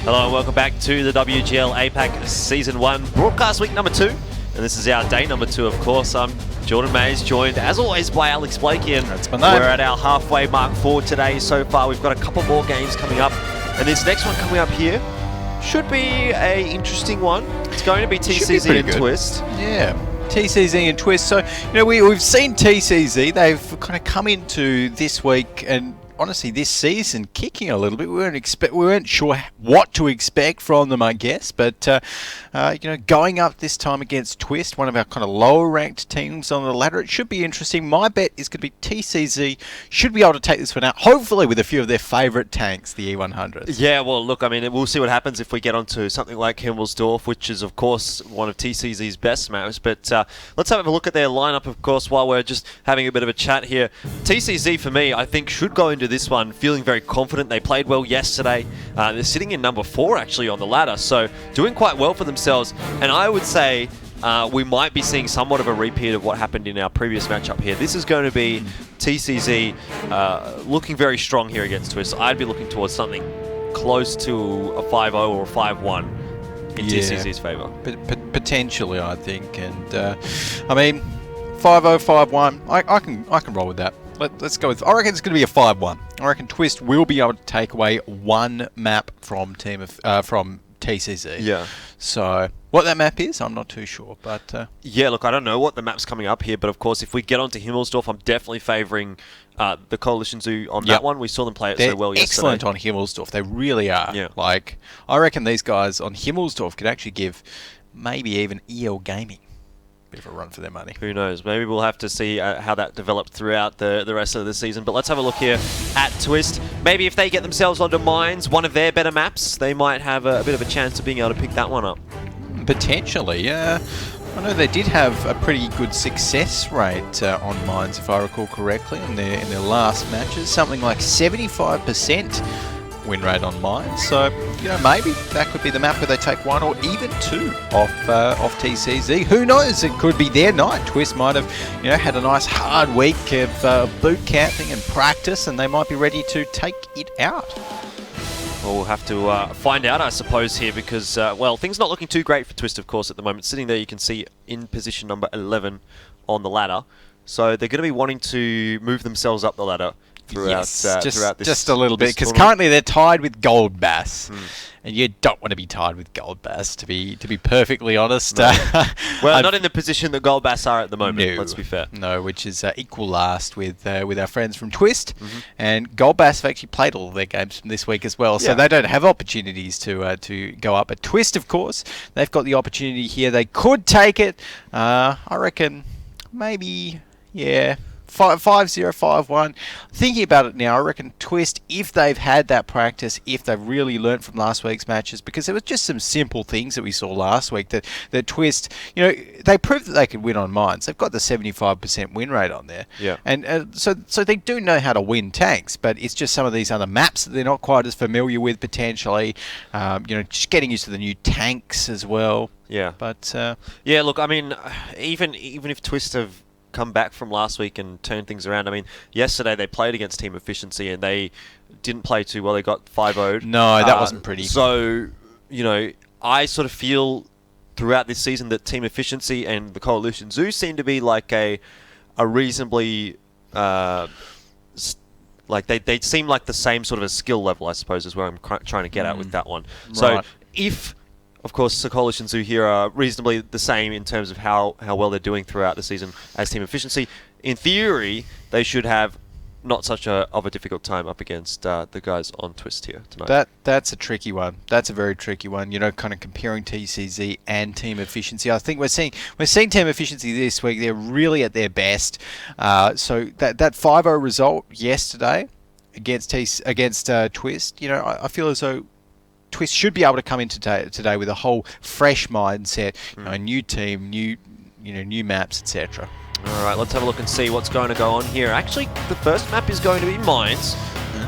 Hello and welcome back to the WGL APAC Season 1 broadcast week number 2. And this is our day number 2, of course. I'm Jordan Mays, joined as always by Alex Blakey. And that's my name. We're at our halfway mark for today so far. We've got a couple more games coming up. And this next one coming up here should be an interesting one. It's going to be TCZ and Twist. Yeah. TCZ and Twist. So, we've seen TCZ. They've kind of come into this week and honestly this season kicking a little bit. We weren't sure what to expect from them, I guess. But going up this time against Twist, one of our kind of lower ranked teams on the ladder, it should be interesting. My bet is going to be TCZ should be able to take this one out, hopefully with a few of their favourite tanks, the E100s. Yeah, well, look, I mean, we'll see what happens if we get onto something like Himmelsdorf, which is, of course, one of TCZ's best maps. But let's have a look at their lineup, of course, while we're just having a bit of a chat here. TCZ, for me, I think should go into this one feeling very confident. They played well yesterday. They're sitting in number 4, actually, on the ladder, so doing quite well for themselves. And I would say we might be seeing somewhat of a repeat of what happened in our previous matchup here. This is going to be TCZ looking very strong here against Twist. I'd be looking towards something close to a 5-0 or a 5-1 in TCZ's favour. Potentially, I think. And, I mean, 5-0, 5-1, I can roll with that. Let's go with... I reckon it's going to be a 5-1. I reckon Twist will be able to take away one map from TCZ. Yeah. So what that map is, I'm not too sure. But yeah, look, I don't know what the map's coming up here, but of course, if we get onto Himmelsdorf, I'm definitely favouring the Coalition Zoo on that one. We saw them play it so well yesterday. Excellent on Himmelsdorf. They really are. Yeah. Like, I reckon these guys on Himmelsdorf could actually give maybe even EL Gaming of a run for their money. Who knows? Maybe we'll have to see how that developed throughout the rest of the season. But let's have a look here at Twist. Maybe if they get themselves onto Mines, one of their better maps, they might have a bit of a chance of being able to pick that one up. Potentially, yeah. I know they did have a pretty good success rate on Mines, if I recall correctly, in their last matches. Something like 75% win rate on Mines. So, maybe that could be the map where they take 1 or even 2 off TCZ. Who knows? It could be their night. Twist might have, had a nice hard week of boot camping and practice, and they might be ready to take it out. Well, we'll have to find out, I suppose, here, because, well, things not looking too great for Twist, of course, at the moment. Sitting there, you can see in position number 11 on the ladder. So they're going to be wanting to move themselves up the ladder throughout throughout this. Just a little bit, because currently they're tied with Gold Bass, and you don't want to be tied with Gold Bass, to be perfectly honest. No. Well, not in the position that Gold Bass are at the moment. Let's be fair. No, which is equal last with our friends from Twist, and Gold Bass have actually played all of their games from this week as well, so they don't have opportunities to go up. But Twist, of course, they've got the opportunity here. They could take it. I reckon maybe, 5-0, 5-1. Thinking about it now, I reckon Twist, if they've had that practice, if they've really learnt from last week's matches, because there was just some simple things that we saw last week that Twist, they proved that they could win on Mines. They've got the 75% win rate on there. Yeah. And so they do know how to win tanks, but it's just some of these other maps that they're not quite as familiar with potentially. Just getting used to the new tanks as well. Yeah. But yeah, look, I mean, even if Twist have come back from last week and turn things around. I mean, yesterday they played against Team Efficiency and they didn't play too well. They got 5-0'd. No, that wasn't pretty. So, I sort of feel throughout this season that Team Efficiency and the Coalition Zoo seem to be like a reasonably like they seem like the same sort of a skill level, I suppose, is where I'm trying to get at with that one. So if, of course, the Coalition Zoo here are reasonably the same in terms of how well they're doing throughout the season as Team Efficiency, in theory, they should have not such of a difficult time up against the guys on Twist here tonight. That's a tricky one. That's a very tricky one. Kind of comparing TCZ and Team Efficiency. I think we're seeing Team Efficiency this week. They're really at their best. So that 5-0 result yesterday against Twist, I feel as though Twist should be able to come in today with a whole fresh mindset, a new team, new maps, etc. All right, let's have a look and see what's going to go on here. Actually, the first map is going to be Mines,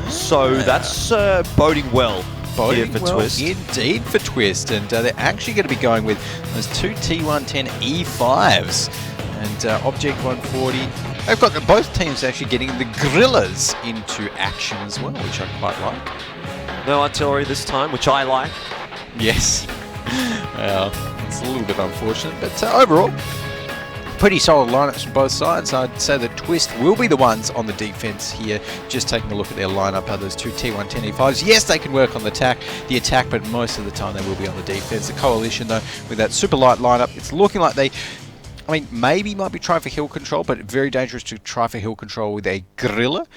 so that's boding well here for Twist. Indeed for Twist, and they're actually going to be going with those 2 T110 E5s and Object 140. They've got both teams actually getting the Gorillas into action as well, which I quite like. No artillery this time, which I like. Yes. Well, it's a little bit unfortunate, but overall, pretty solid lineups from both sides. I'd say that Twist will be the ones on the defense here. Just taking a look at their lineup, are those two T1 10E5s. Yes, they can work on the attack, but most of the time they will be on the defense. The Coalition, though, with that super light lineup, it's looking like they, I mean, maybe might be trying for hill control, but very dangerous to try for hill control with a griller.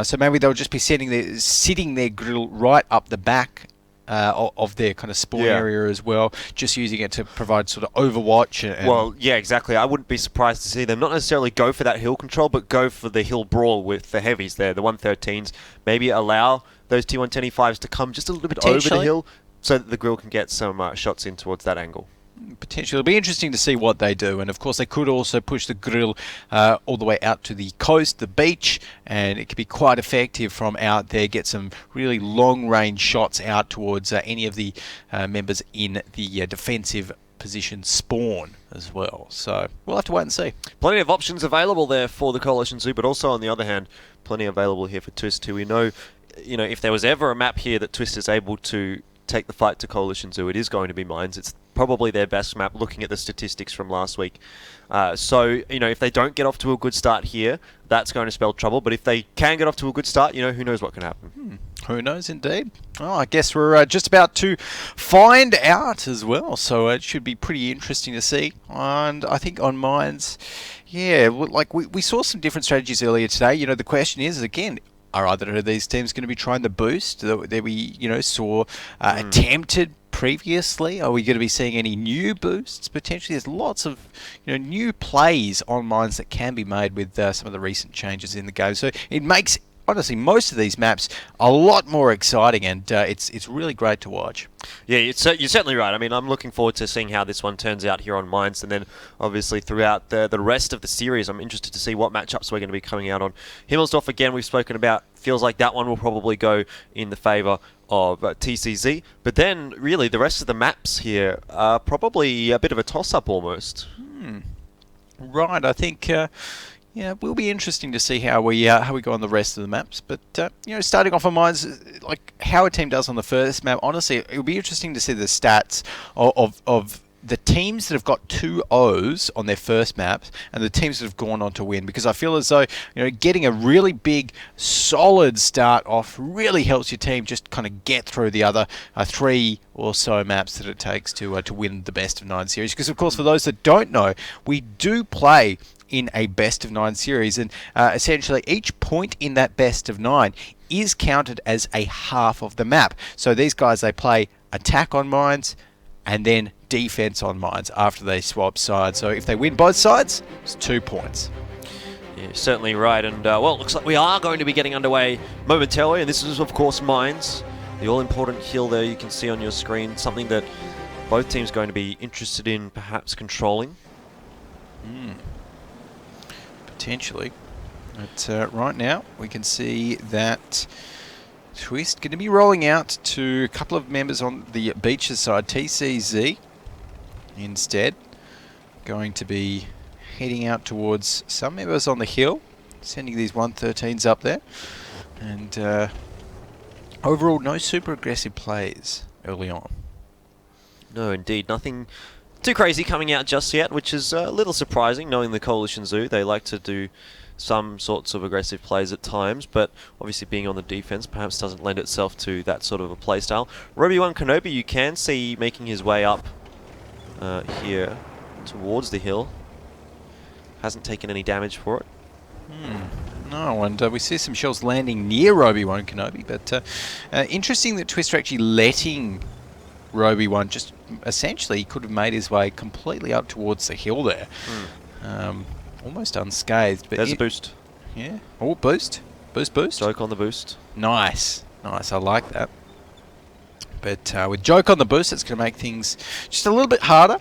So maybe they'll just be sitting their grill right up the back of their kind of spawn area as well, just using it to provide sort of overwatch. Well, yeah, exactly. I wouldn't be surprised to see them not necessarily go for that hill control, but go for the hill brawl with the heavies there, the 113s. Maybe allow those T1 10E5s to come just a little bit over the hill so that the grill can get some shots in towards that angle. Potentially. It'll be interesting to see what they do, and of course they could also push the grill all the way out to the coast, the beach, and it could be quite effective from out there, get some really long range shots out towards any of the members in the defensive position spawn as well. So we'll have to wait and see. Plenty of options available there for the Coalition Zoo, but also on the other hand, plenty available here for Twist, who we know, if there was ever a map here that Twist is able to take the fight to Coalition Zoo, it is going to be Mines. It's probably their best map, looking at the statistics from last week. So, if they don't get off to a good start here, that's going to spell trouble. But if they can get off to a good start, who knows what can happen. Who knows, indeed. Well, I guess we're just about to find out as well. So it should be pretty interesting to see. And I think on Mines, yeah, like we saw some different strategies earlier today. The question is, again, are either of these teams going to be trying the boost that we, saw attempted previously? Are we going to be seeing any new boosts potentially? There's lots of new plays on Mines that can be made with some of the recent changes in the game. So it makes, honestly, most of these maps a lot more exciting, and it's really great to watch. Yeah, you're certainly right. I mean, I'm looking forward to seeing how this one turns out here on Mines, and then obviously throughout the rest of the series, I'm interested to see what matchups we're going to be coming out on. Himmelsdorf, again, we've spoken about. Feels like that one will probably go in the favour of TCZ. But then, really, the rest of the maps here are probably a bit of a toss-up almost. Right, I think... it will be interesting to see how we go on the rest of the maps. But starting off on Mines, like how a team does on the first map, honestly, it will be interesting to see the stats of the teams that have got 2 O's on their first maps and the teams that have gone on to win, because I feel as though getting a really big, solid start off really helps your team just kind of get through the other 3 or so maps that it takes to win the best of 9 series. Because of course, for those that don't know, we do play in a best of 9 series, and essentially each point in that best of 9 is counted as a half of the map. So these guys, they play attack on Mines and then defense on Mines after they swap sides. So if they win both sides, it's 2 points. Yeah, certainly right. And well, it looks like we are going to be getting underway momentarily, and this is of course Mines, the all-important hill there you can see on your screen, something that both teams are going to be interested in perhaps controlling. Potentially. But right now we can see that Twist going to be rolling out to a couple of members on the beaches side. TCZ instead going to be heading out towards some members on the hill, sending these 113s up there. And overall, no super aggressive plays early on. No, indeed. Nothing too crazy coming out just yet, which is a little surprising, knowing the Coalition Zoo. They like to do some sorts of aggressive plays at times, but obviously being on the defense perhaps doesn't lend itself to that sort of a play style. Roby1 Kenobi, you can see making his way up here towards the hill. Hasn't taken any damage for it. No, and we see some shells landing near Roby1 Kenobi, but interesting that Twist are actually letting Roby1 just essentially, he could have made his way completely up towards the hill there. Almost unscathed. But there's a boost. Yeah. Oh, boost. Boost. Joke on the boost. Nice. I like that. But with Joke on the boost, it's going to make things just a little bit harder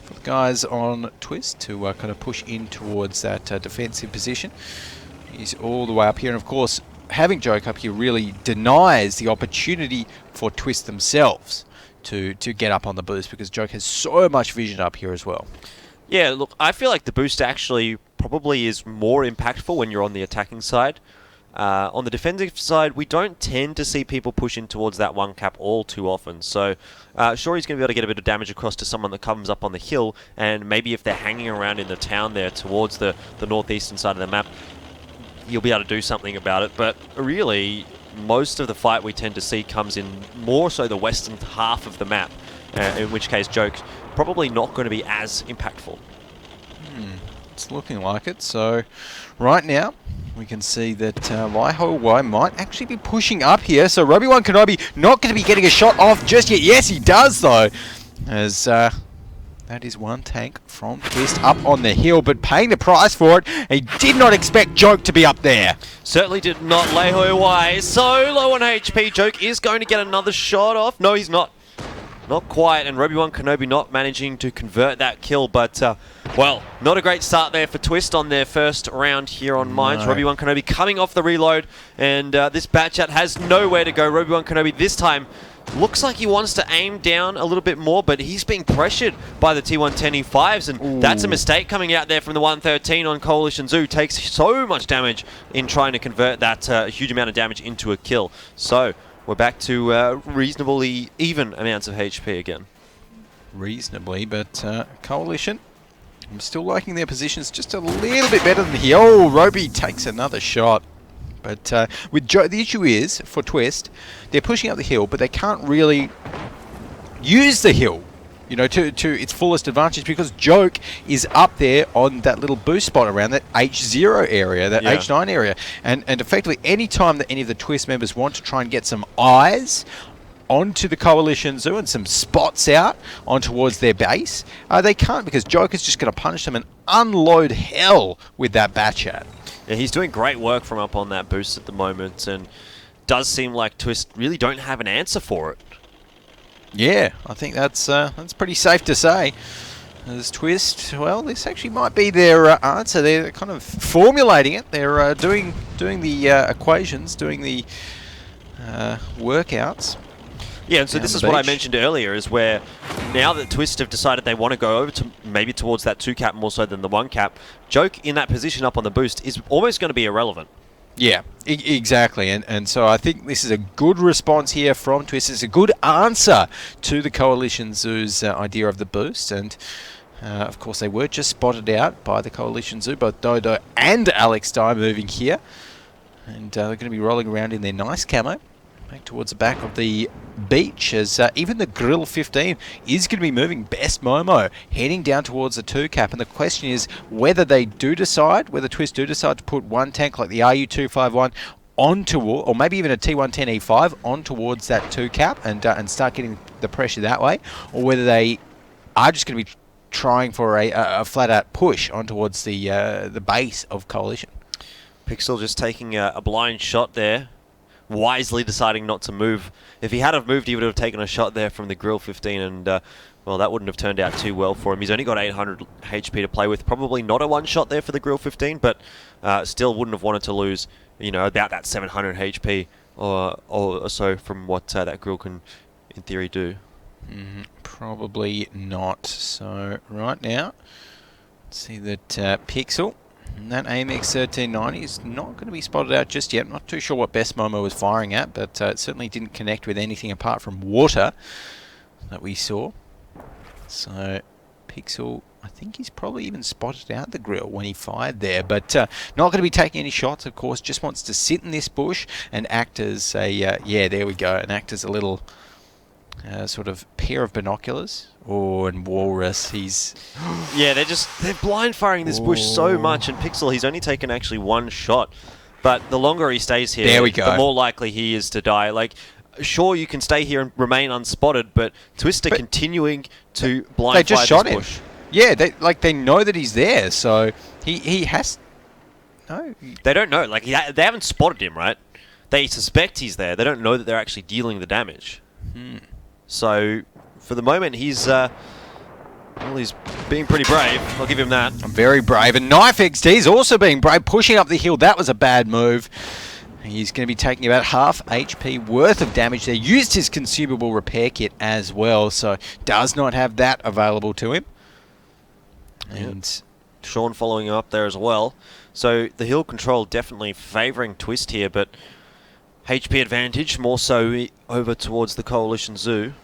for the guys on Twist to kind of push in towards that defensive position. He's all the way up here. And of course, having Joke up here really denies the opportunity for Twist themselves to get up on the boost, because Joke has so much vision up here as well. Yeah, look, I feel like the boost actually probably is more impactful when you're on the attacking side. On the defensive side, we don't tend to see people push in towards that one cap all too often. So, sure, he's going to be able to get a bit of damage across to someone that comes up on the hill, and maybe if they're hanging around in the town there towards the northeastern side of the map, you'll be able to do something about it. But really, most of the fight we tend to see comes in more so the western half of the map, in which case Joke's probably not going to be as impactful. It's looking like it. So right now we can see that Lai might actually be pushing up here. So Roby1 Kenobi not going to be getting a shot off just yet. Yes, he does though, as that is one tank from Twist up on the hill, but paying the price for it. He did not expect Joke to be up there. Certainly did not. Lai so low on HP. Joke is going to get another shot off. No, he's not. Not quite, and Roby1 Kenobi not managing to convert that kill, but, well, not a great start there for Twist on their first round here on Mines. No. Roby1 Kenobi coming off the reload, and this Batchat has nowhere to go. Roby1 Kenobi this time looks like he wants to aim down a little bit more, but he's being pressured by the T110 E5s, and that's a mistake coming out there from the 113 on Coalition Zoo. Takes so much damage in trying to convert that huge amount of damage into a kill. So we're back to reasonably even amounts of HP again. Reasonably, but Coalition, I'm still liking their positions just a little bit better than here. Oh, Roby takes another shot. But with Joe, the issue is, for Twist, they're pushing up the hill, but they can't really use the hill, you know, to its fullest advantage, because Joke is up there on that little boost spot around that H0 area, that H9 area. And effectively, any time that any of the Twist members want to try and get some eyes onto the Coalition Zoo and some spots out on towards their base, they can't, because Joke is just going to punish them and unload hell with that Batchat. Yeah, he's doing great work from up on that boost at the moment, and does seem like Twist really don't have an answer for it. Yeah, I think that's pretty safe to say. As Twist, well, this actually might be their answer. They're kind of formulating it. They're doing the equations, doing the workouts. Yeah, and so this is what I mentioned earlier, is where now that Twist have decided they want to go over to maybe towards that 2 cap more so than the 1 cap, Joke in that position up on the boost is almost going to be irrelevant. Yeah, exactly. And so I think this is a good response here from Twist. It's a good answer to the Coalition Zoo's idea of the boost. And of course, they were just spotted out by the Coalition Zoo, both Dodo and Alex Dye moving here. And they're going to be rolling around in their nice camo back towards the back of the beach, as even the Grill 15 is going to be moving Best Momo heading down towards the 2 cap. And the question is whether Twist do decide to put one tank like the RU251 onto, or maybe even a T110 E5 on towards that 2 cap and start getting the pressure that way, or whether they are just going to be trying for a flat out push on towards the base of Coalition. Pixel just taking a blind shot there, wisely deciding not to move. If he had have moved, he would have taken a shot there from the Grill 15, and well, that wouldn't have turned out too well for him. He's only got 800 HP to play with. Probably not a one shot there for the Grill 15, but still wouldn't have wanted to lose, you know, about that 700 HP or so from what that Grill can, in theory, do. Probably not. So right now, let's see that Pixel, and that AMX 1390 is not going to be spotted out just yet. Not too sure what Best Momo was firing at, but it certainly didn't connect with anything apart from water that we saw. So Pixel, I think he's probably even spotted out the Grill when he fired there, but not going to be taking any shots, of course. Just wants to sit in this bush and act as a, yeah, there we go, and act as a little sort of pair of binoculars. Oh, and Walrus, he's... yeah, they're blind firing this bush so much, and Pixel, he's only taken actually one shot. But the longer he stays here, there we go, the more likely he is to die. Like, sure, you can stay here and remain unspotted, but Twister continuing to blind they just fire shot this him. bush. Yeah, they know that he's there, so he has... No. They don't know. Like, they haven't spotted him, right? They suspect he's there. They don't know that they're actually dealing the damage. So, for the moment, he's being pretty brave. I'll give him that. Very brave. And Knife XD's also being brave, pushing up the hill. That was a bad move. He's going to be taking about half HP worth of damage there. Used his consumable repair kit as well, so does not have that available to him. And Sean following him up there as well. So the hill control definitely favouring Twist here, but HP advantage more so over towards the Coalition Zoo.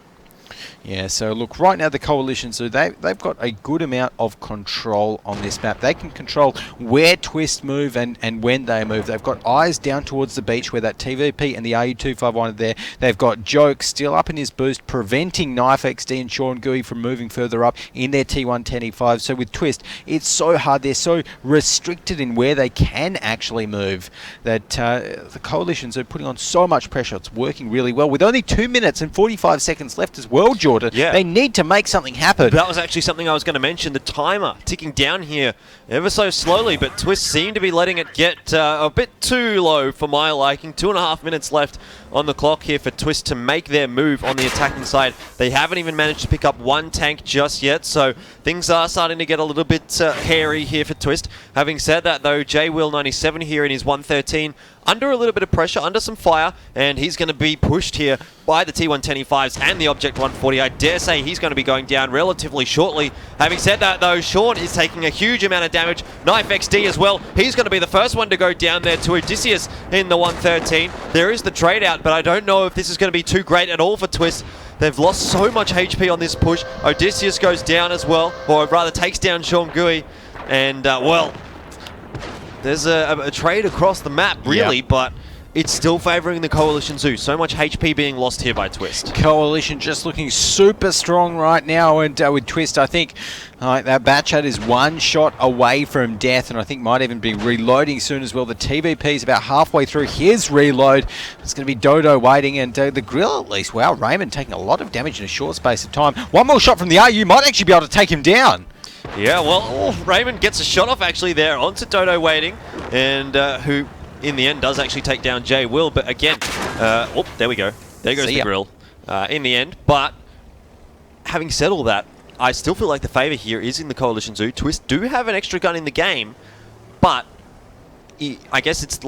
Yeah, so look, right now the Coalition Zoo, they've got a good amount of control on this map. They can control where Twist move and when they move. They've got eyes down towards the beach where that TVP and the RU251 are there. They've got Joke still up in his boost, preventing Knife XD and Sean Gooey from moving further up in their T1 10E5. So with Twist, it's so hard. They're so restricted in where they can actually move that the Coalition Zoo putting on so much pressure. It's working really well with only 2 minutes and 45 seconds left as well, Jordan. Yeah. They need to make something happen. That was actually something I was going to mention. The timer ticking down here ever so slowly, but Twist seem to be letting it get a bit too low for my liking. 2.5 minutes left on the clock here for Twist to make their move on the attacking side. They haven't even managed to pick up one tank just yet, so things are starting to get a little bit hairy here for Twist. Having said that, though, JWill97 here in his 113, under a little bit of pressure, under some fire, and he's going to be pushed here by the T110E5s and the Object 140. I dare say he's going to be going down relatively shortly. Having said that, though, Sean is taking a huge amount of damage. Knife XD as well. He's going to be the first one to go down there to Odysseus in the 113. There is the trade out, but I don't know if this is going to be too great at all for Twist. They've lost so much HP on this push. Odysseus goes down as well, or rather takes down Sean Gooey. And, well, there's a trade across the map, really, but it's still favouring the Coalition Zoo. So much HP being lost here by Twist. Coalition just looking super strong right now, and with Twist, I think that Batchat is one shot away from death, and I think might even be reloading soon as well. The TVP is about halfway through his reload. It's going to be Dodo waiting, and the Grill at least. Wow, Raymond taking a lot of damage in a short space of time. One more shot from the RU might actually be able to take him down. Yeah, well, Raymond gets a shot off actually there onto Dodo waiting, and who in the end does actually take down JWill, but again, oh, there we go. There goes the Grill in the end. But having said all that, I still feel like the favour here is in the Coalition Zoo. Twist do have an extra gun in the game, but I guess it's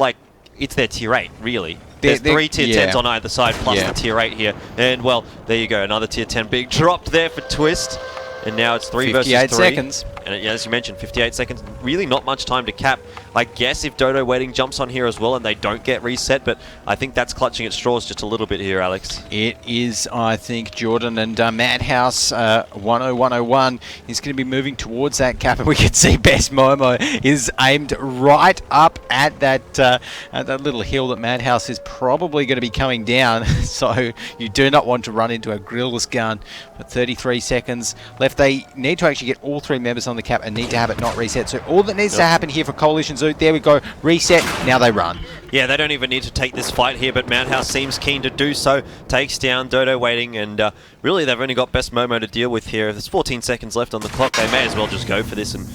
their tier 8, really. There's 3 tier 10s on either side, plus the tier 8 here. And, well, there you go, another tier 10 big dropped there for Twist. And now it's 3 versus 3. 58 seconds. And as you mentioned, 58 seconds. Really not much time to cap. I guess if Dodo waiting jumps on here as well and they don't get reset, but I think that's clutching at straws just a little bit here, Alex. It is, I think, Jordan. And Madhouse 10101 is going to be moving towards that cap. And we can see Best Momo is aimed right up at that little hill that Madhouse is probably going to be coming down. So you do not want to run into a Grill's gun. But 33 seconds left. They need to actually get all 3 members on the cap and need to have it not reset. So all that needs to happen here for Coalition Zoo, there we go, reset, now they run. Yeah, they don't even need to take this fight here, but Madhouse seems keen to do so. Takes down Dodo waiting, and really they've only got Best Momo to deal with here. If there's 14 seconds left on the clock, they may as well just go for this and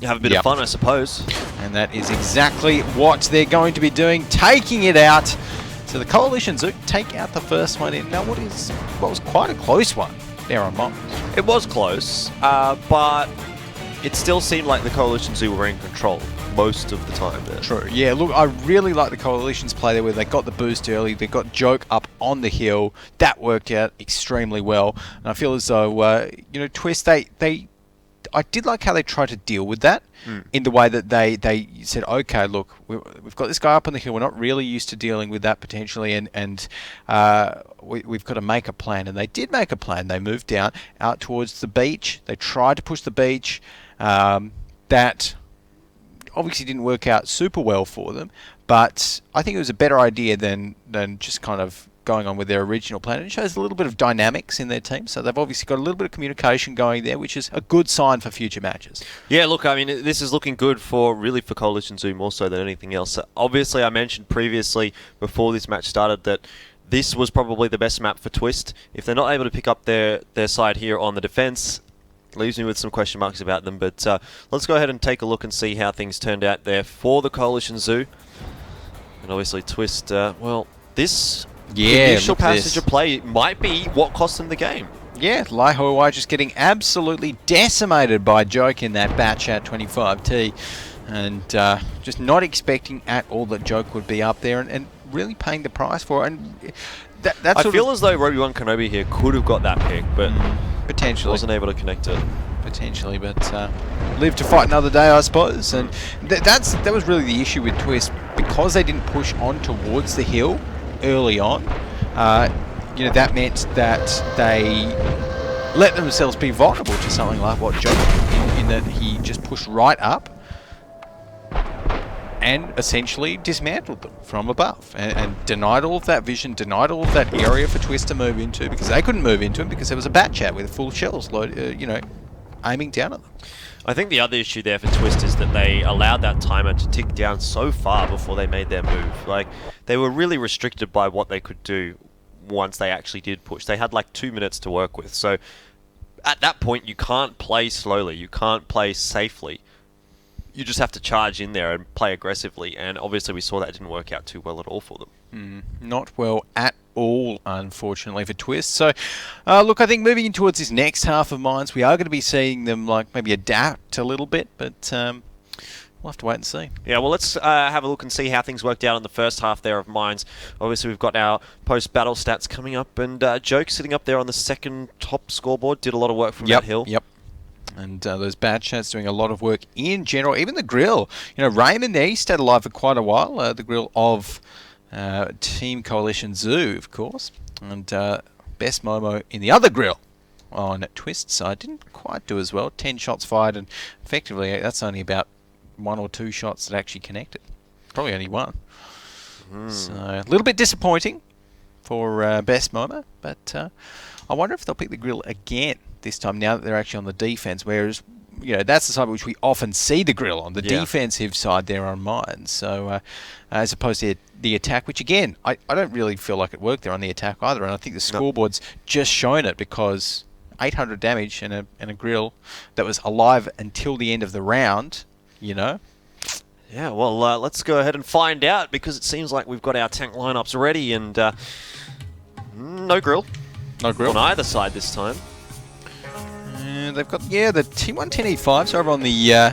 have a bit of fun, I suppose. And that is exactly what they're going to be doing, taking it out. So the Coalition Zoo take out the first one in. Now what was quite a close one there on Mont. It was close, but it still seemed like the Coalition Zoo were in control most of the time there. True. Yeah, look, I really like the Coalition's play there where they got the boost early, they got Joke up on the hill. That worked out extremely well. And I feel as though, Twist, I did like how they tried to deal with that in the way that they said, okay, look, we've got this guy up on the hill. We're not really used to dealing with that potentially, and we've got to make a plan. And they did make a plan. They moved out towards the beach. They tried to push the beach. That obviously didn't work out super well for them, but I think it was a better idea than just kind of going on with their original plan. It shows a little bit of dynamics in their team, so they've obviously got a little bit of communication going there, which is a good sign for future matches. Yeah, look, I mean, this is looking good for Coalition Zoo more so than anything else. Obviously, I mentioned previously before this match started that this was probably the best map for Twist. If they're not able to pick up their side here on the defense, leaves me with some question marks about them, but let's go ahead and take a look and see how things turned out there for the Coalition Zoo. And obviously Twist, well, this initial passage of play might be what cost them the game. Yeah, Lai Hoi just getting absolutely decimated by Joke in that batch at 25T, and just not expecting at all that Joke would be up there, and really paying the price for it. And I feel as though Roby-Wan Kenobi here could have got that pick, but potentially wasn't able to connect it. potentially, but live to fight another day, I suppose. And that was really the issue with Twist, because they didn't push on towards the hill early on. That meant that they let themselves be vulnerable to something like what Joe did, in that he just pushed right up and essentially dismantled them from above, and denied all of that vision, denied all of that area for Twist to move into, because they couldn't move into him because there was a bat chat with full shells aiming down at them. I think the other issue there for Twist is that they allowed that timer to tick down so far before they made their move. Like, they were really restricted by what they could do once they actually did push. They had like 2 minutes to work with. So at that point, you can't play slowly. You can't play safely. You just have to charge in there and play aggressively. And obviously we saw that didn't work out too well at all for them. Not well at all, unfortunately, for Twist. So, look, I think moving in towards this next half of Mines, we are going to be seeing them like maybe adapt a little bit, but we'll have to wait and see. Yeah, well, let's have a look and see how things worked out in the first half there of Mines. Obviously, we've got our post-battle stats coming up, and Joke sitting up there on the second top scoreboard, did a lot of work from that hill. Yep. And those bad chats doing a lot of work in general. Even the grill. Raymond there, he stayed alive for quite a while. The grill of Team Coalition Zoo, of course. And Best Momo in the other grill on Twist side didn't quite do as well. 10 shots fired, and effectively that's only about 1 or 2 shots that actually connected. Probably only one. So a little bit disappointing for Best Momo, but I wonder if they'll pick the grill again this time, now that they're actually on the defense, whereas that's the side which we often see the grill on, the defensive side there on Mines. So as opposed to the attack, which again, I don't really feel like it worked there on the attack either, and I think the scoreboard's just shown it, because 800 damage and a grill that was alive until the end of the round, Yeah, well, let's go ahead and find out, because it seems like we've got our tank lineups ready, and no grill. No grill. On either side this time. They've got, the T110 E5s over on the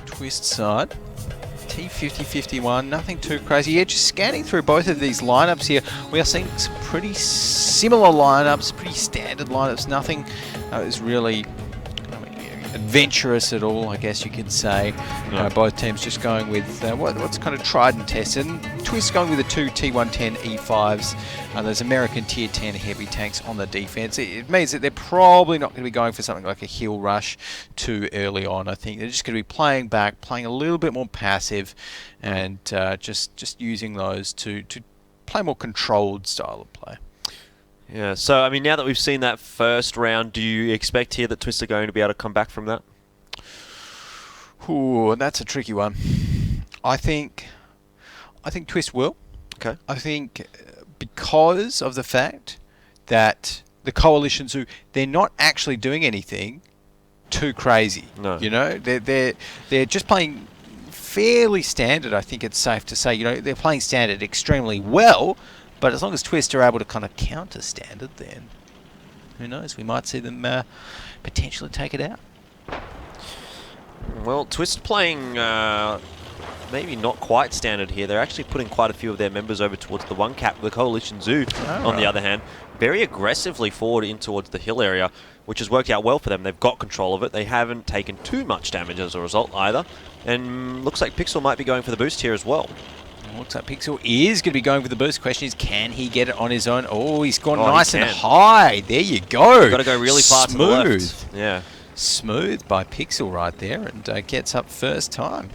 Twist side. T5051, nothing too crazy. Yeah, just scanning through both of these lineups here, we are seeing some pretty similar lineups, pretty standard lineups. Nothing is really adventurous at all, I guess you could say. Both teams just going with what's kind of tried and tested. And Twist going with the 2 T110 E5s, those American Tier 10 heavy tanks on the defense. It means that they're probably not going to be going for something like a hill rush too early on. I think they're just going to be playing back, playing a little bit more passive, and just using those to play more controlled style of play. Yeah, so, I mean, now that we've seen that first round, do you expect here that Twist are going to be able to come back from that? Ooh, that's a tricky one. I think Twist will. Okay. I think because of the fact that the Coalition Zoo, they're not actually doing anything too crazy. No. They're just playing fairly standard, I think it's safe to say. They're playing standard extremely well, but as long as Twist are able to kind of counter standard, then who knows? We might see them potentially take it out. Well, Twist playing maybe not quite standard here. They're actually putting quite a few of their members over towards the one cap. The Coalition Zoo, on the other hand, very aggressively forward in towards the hill area, which has worked out well for them. They've got control of it. They haven't taken too much damage as a result either. And looks like Pixel might be going for the boost here as well. Looks like Pixel is going to be going for the boost. Question is, can he get it on his own? Oh, he's gone nice and high. There you go. You've got to go really far to the left. Yeah. Smooth by Pixel right there, and gets up first time.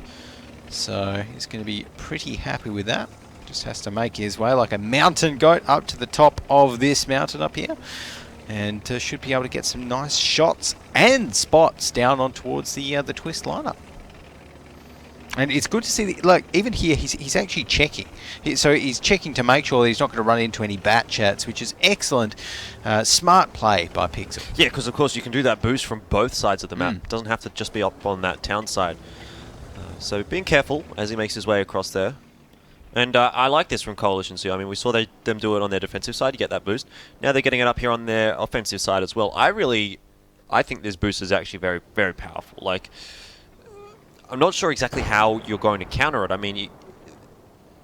So he's going to be pretty happy with that. Just has to make his way like a mountain goat up to the top of this mountain up here. And should be able to get some nice shots and spots down on towards the Twist lineup. And it's good to see that, even here, he's actually checking. So he's checking to make sure that he's not going to run into any bat chats, which is excellent. Smart play by Pixel. Yeah, because of course you can do that boost from both sides of the map. It doesn't have to just be up on that town side. So being careful as he makes his way across there. And I like this from Coalition Zoo. I mean, we saw them do it on their defensive side, you get that boost. Now they're getting it up here on their offensive side as well. I think this boost is actually very, very powerful. I'm not sure exactly how you're going to counter it. I mean,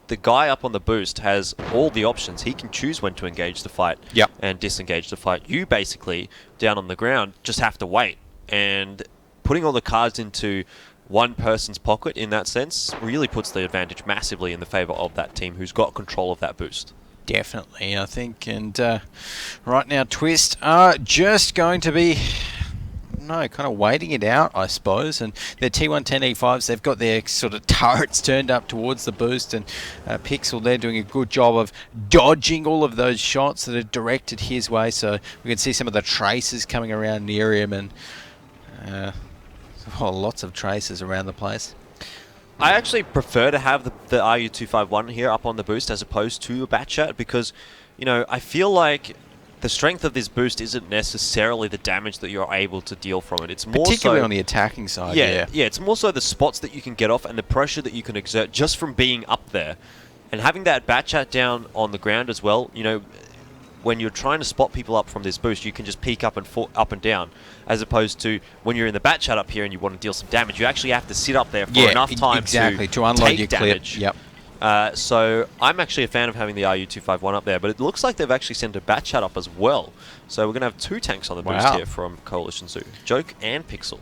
the guy up on the boost has all the options. He can choose when to engage the fight and disengage the fight. You basically, down on the ground, just have to wait and putting all the cards into one person's pocket in that sense really puts the advantage massively in the favour of that team who's got control of that boost. Definitely, I think. And right now, Twist are just going to be, kind of waiting it out, I suppose. And their T110E5s, they've got their sort of turrets turned up towards the boost. And Pixel, they're doing a good job of dodging all of those shots that are directed his way. So we can see some of the traces coming around near him. And lots of traces around the place. I actually prefer to have the RU251 here up on the boost as opposed to a Batchat because, I feel like the strength of this boost isn't necessarily the damage that you're able to deal from it. It's more particularly so, on the attacking side. Yeah, it's more so the spots that you can get off and the pressure that you can exert just from being up there. And having that Batchat down on the ground as well, when you're trying to spot people up from this boost, you can just peek up and down, as opposed to when you're in the Batchat up here and you want to deal some damage, you actually have to sit up there for enough time to unload take your damage. Clip. Yep. So I'm actually a fan of having the RU251 up there, but it looks like they've actually sent a Batchat up as well. So we're going to have 2 tanks on the boost here from Coalition Zoo, Joke and Pixel.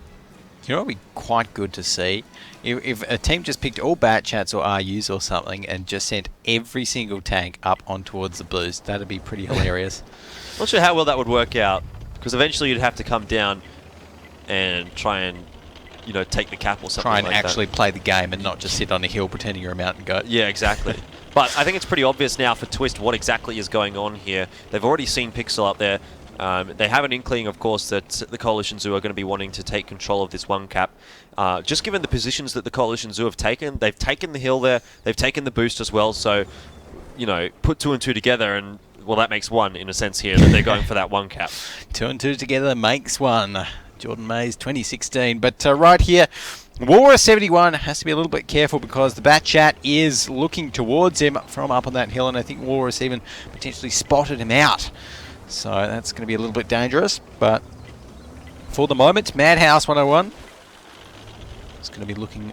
What would be quite good to see? If a team just picked all Batchats or RUs or something and just sent every single tank up on towards the boost, that'd be pretty hilarious. Not sure how well that would work out, because eventually you'd have to come down and try and, take the cap or something like that. Try and actually play the game and not just sit on a hill pretending you're a mountain goat. Yeah, exactly. But I think it's pretty obvious now for Twist what exactly is going on here. They've already seen Pixel up there. They have an inkling, of course, that the Coalition Zoo are going to be wanting to take control of this one cap. Just given the positions that the Coalition Zoo have taken, they've taken the hill there, they've taken the boost as well, so, put 2 and 2 together and, well, that makes 1 in a sense here, that they're going for that one cap. 2 and 2 together makes 1. Jordan Mays, 2016. But right here, Walrus 71 has to be a little bit careful because the Batchat is looking towards him from up on that hill, and I think Walrus even potentially spotted him out. So that's going to be a little bit dangerous, but for the moment, Madhouse 101 is going to be looking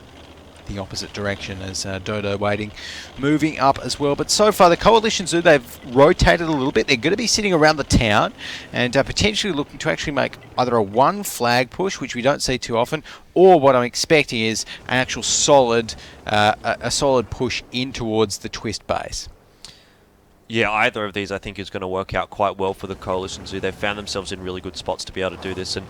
the opposite direction as Dodo waiting, moving up as well. But so far, the Coalition Zoo, they've rotated a little bit. They're going to be sitting around the town and potentially looking to actually make either a 1 flag push, which we don't see too often, or what I'm expecting is an actual solid, a solid push in towards the Twist base. Yeah, either of these I think is going to work out quite well for the Coalition Zoo. They've found themselves in really good spots to be able to do this, and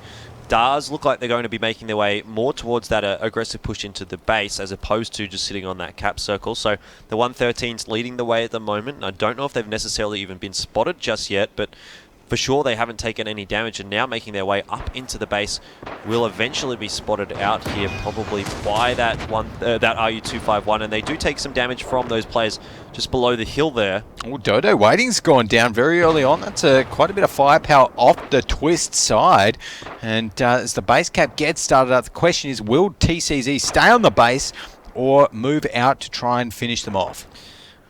does look like they're going to be making their way more towards that aggressive push into the base as opposed to just sitting on that cap circle. So the 113's leading the way at the moment. I don't know if they've necessarily even been spotted just yet, but for sure they haven't taken any damage, and now making their way up into the base will eventually be spotted out here probably by that RU251, and they do take some damage from those players just below the hill there. Oh, Dodo Waiting's gone down very early on. That's quite a bit of firepower off the Twist side, and as the base cap gets started up, the question is, will TCZ stay on the base or move out to try and finish them off?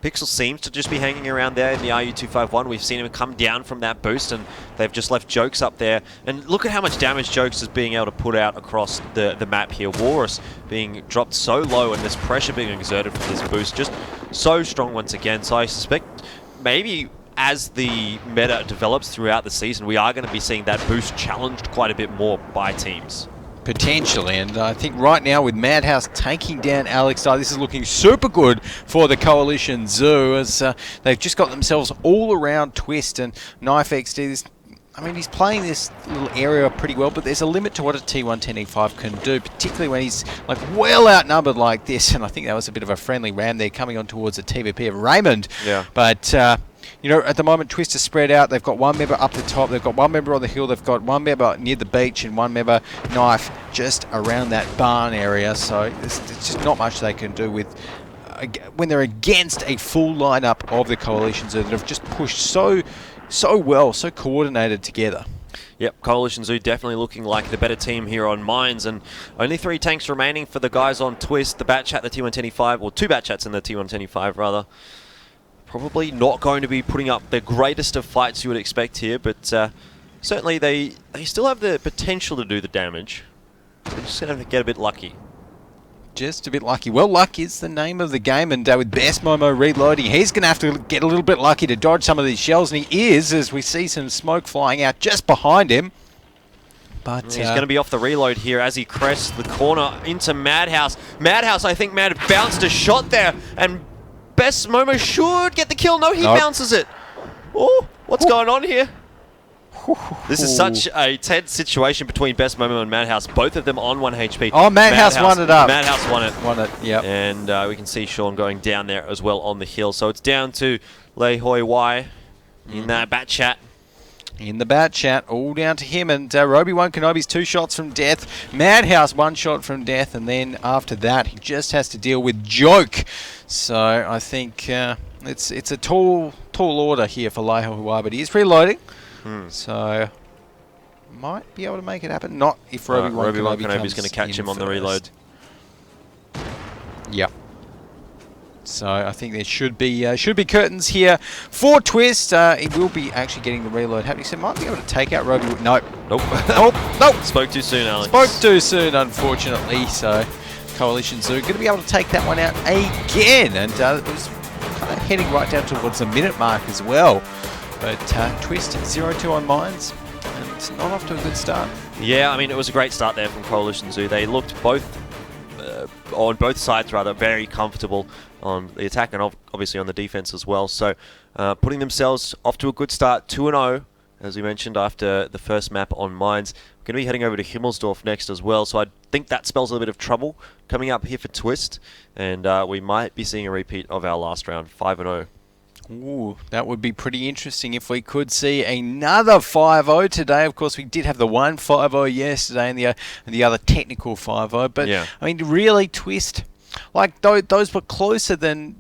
Pixel seems to just be hanging around there in the RU251. We've seen him come down from that boost, and they've just left Jokes up there. And look at how much damage Jokes is being able to put out across the map here. Walrus being dropped so low, and this pressure being exerted from this boost just so strong once again. So I suspect maybe as the meta develops throughout the season, we are going to be seeing that boost challenged quite a bit more by teams. Potentially, and I think right now with Madhouse taking down Alex Dye, this is looking super good for the Coalition Zoo as they've just got themselves all around Twist, and Knife XD, he's playing this little area pretty well, but there's a limit to what a T110E5 can do, particularly when he's well outnumbered like this, and I think that was a bit of a friendly ram there coming on towards the TVP of Raymond. Yeah. But at the moment, Twist is spread out. They've got 1 member up the top. They've got 1 member on the hill. They've got 1 member near the beach and 1 member Knife just around that barn area. So there's just not much they can do with when they're against a full lineup of the Coalition Zoo that have just pushed so well, so coordinated together. Yep, Coalition Zoo definitely looking like the better team here on Mines, and only 3 tanks remaining for the guys on Twist. The Batchat, the T110E5, or 2 Batchats in the T110E5 rather. Probably not going to be putting up the greatest of fights you would expect here, but certainly they still have the potential to do the damage. They're just going to get a bit lucky. Just a bit lucky. Well, luck is the name of the game, and with Best Momo reloading, he's going to have to get a little bit lucky to dodge some of these shells, and he is, as we see some smoke flying out just behind him. But he's going to be off the reload here as he crests the corner into Madhouse. Madhouse, I think, man, bounced a shot there, and Best Momo should get the kill. No, he bounces it. Oh, what's going on here? This is such a tense situation between Best Momo and Madhouse. Both of them on 1 HP. Oh, Madhouse won it up. Madhouse won it. Won it, yep. And we can see Sean going down there as well on the hill. So it's down to Lei Hoi Wai in that bat chat. In the bat chat, all down to him. And Roby-Wan Kenobi's 2 shots from death. Madhouse 1 shot from death. And then after that, he just has to deal with Joke. So I think it's a tall order here for Lei Hoi Wai, but he is reloading. So might be able to make it happen. Not if Roby-Wan Kenobi's going to catch him on the reload. Yep. So I think there should be curtains here for Twist. He will be actually getting the reload happening. So might be able to take out Roby. Nope. Nope. Spoke too soon, Alex. Spoke too soon, unfortunately. So Coalition Zoo going to be able to take that one out again, and it was kind of heading right down towards the minute mark as well. But Twist 0-2 on mines, and it's not off to a good start. Yeah, I mean, it was a great start there from Coalition Zoo. They looked on both sides rather very comfortable on the attack and obviously on the defense as well. So putting themselves off to a good start, 2-0, as we mentioned, after the first map on mines. We're going to be heading over to Himmelsdorf next as well, so I think that spells a little bit of trouble coming up here for Twist, and we might be seeing a repeat of our last round, 5-0. Ooh, that would be pretty interesting if we could see another 5-0 today. Of course, we did have the one 5-0 yesterday and the other technical 5-0. But, yeah. I mean, really, Twist, like, those were closer than,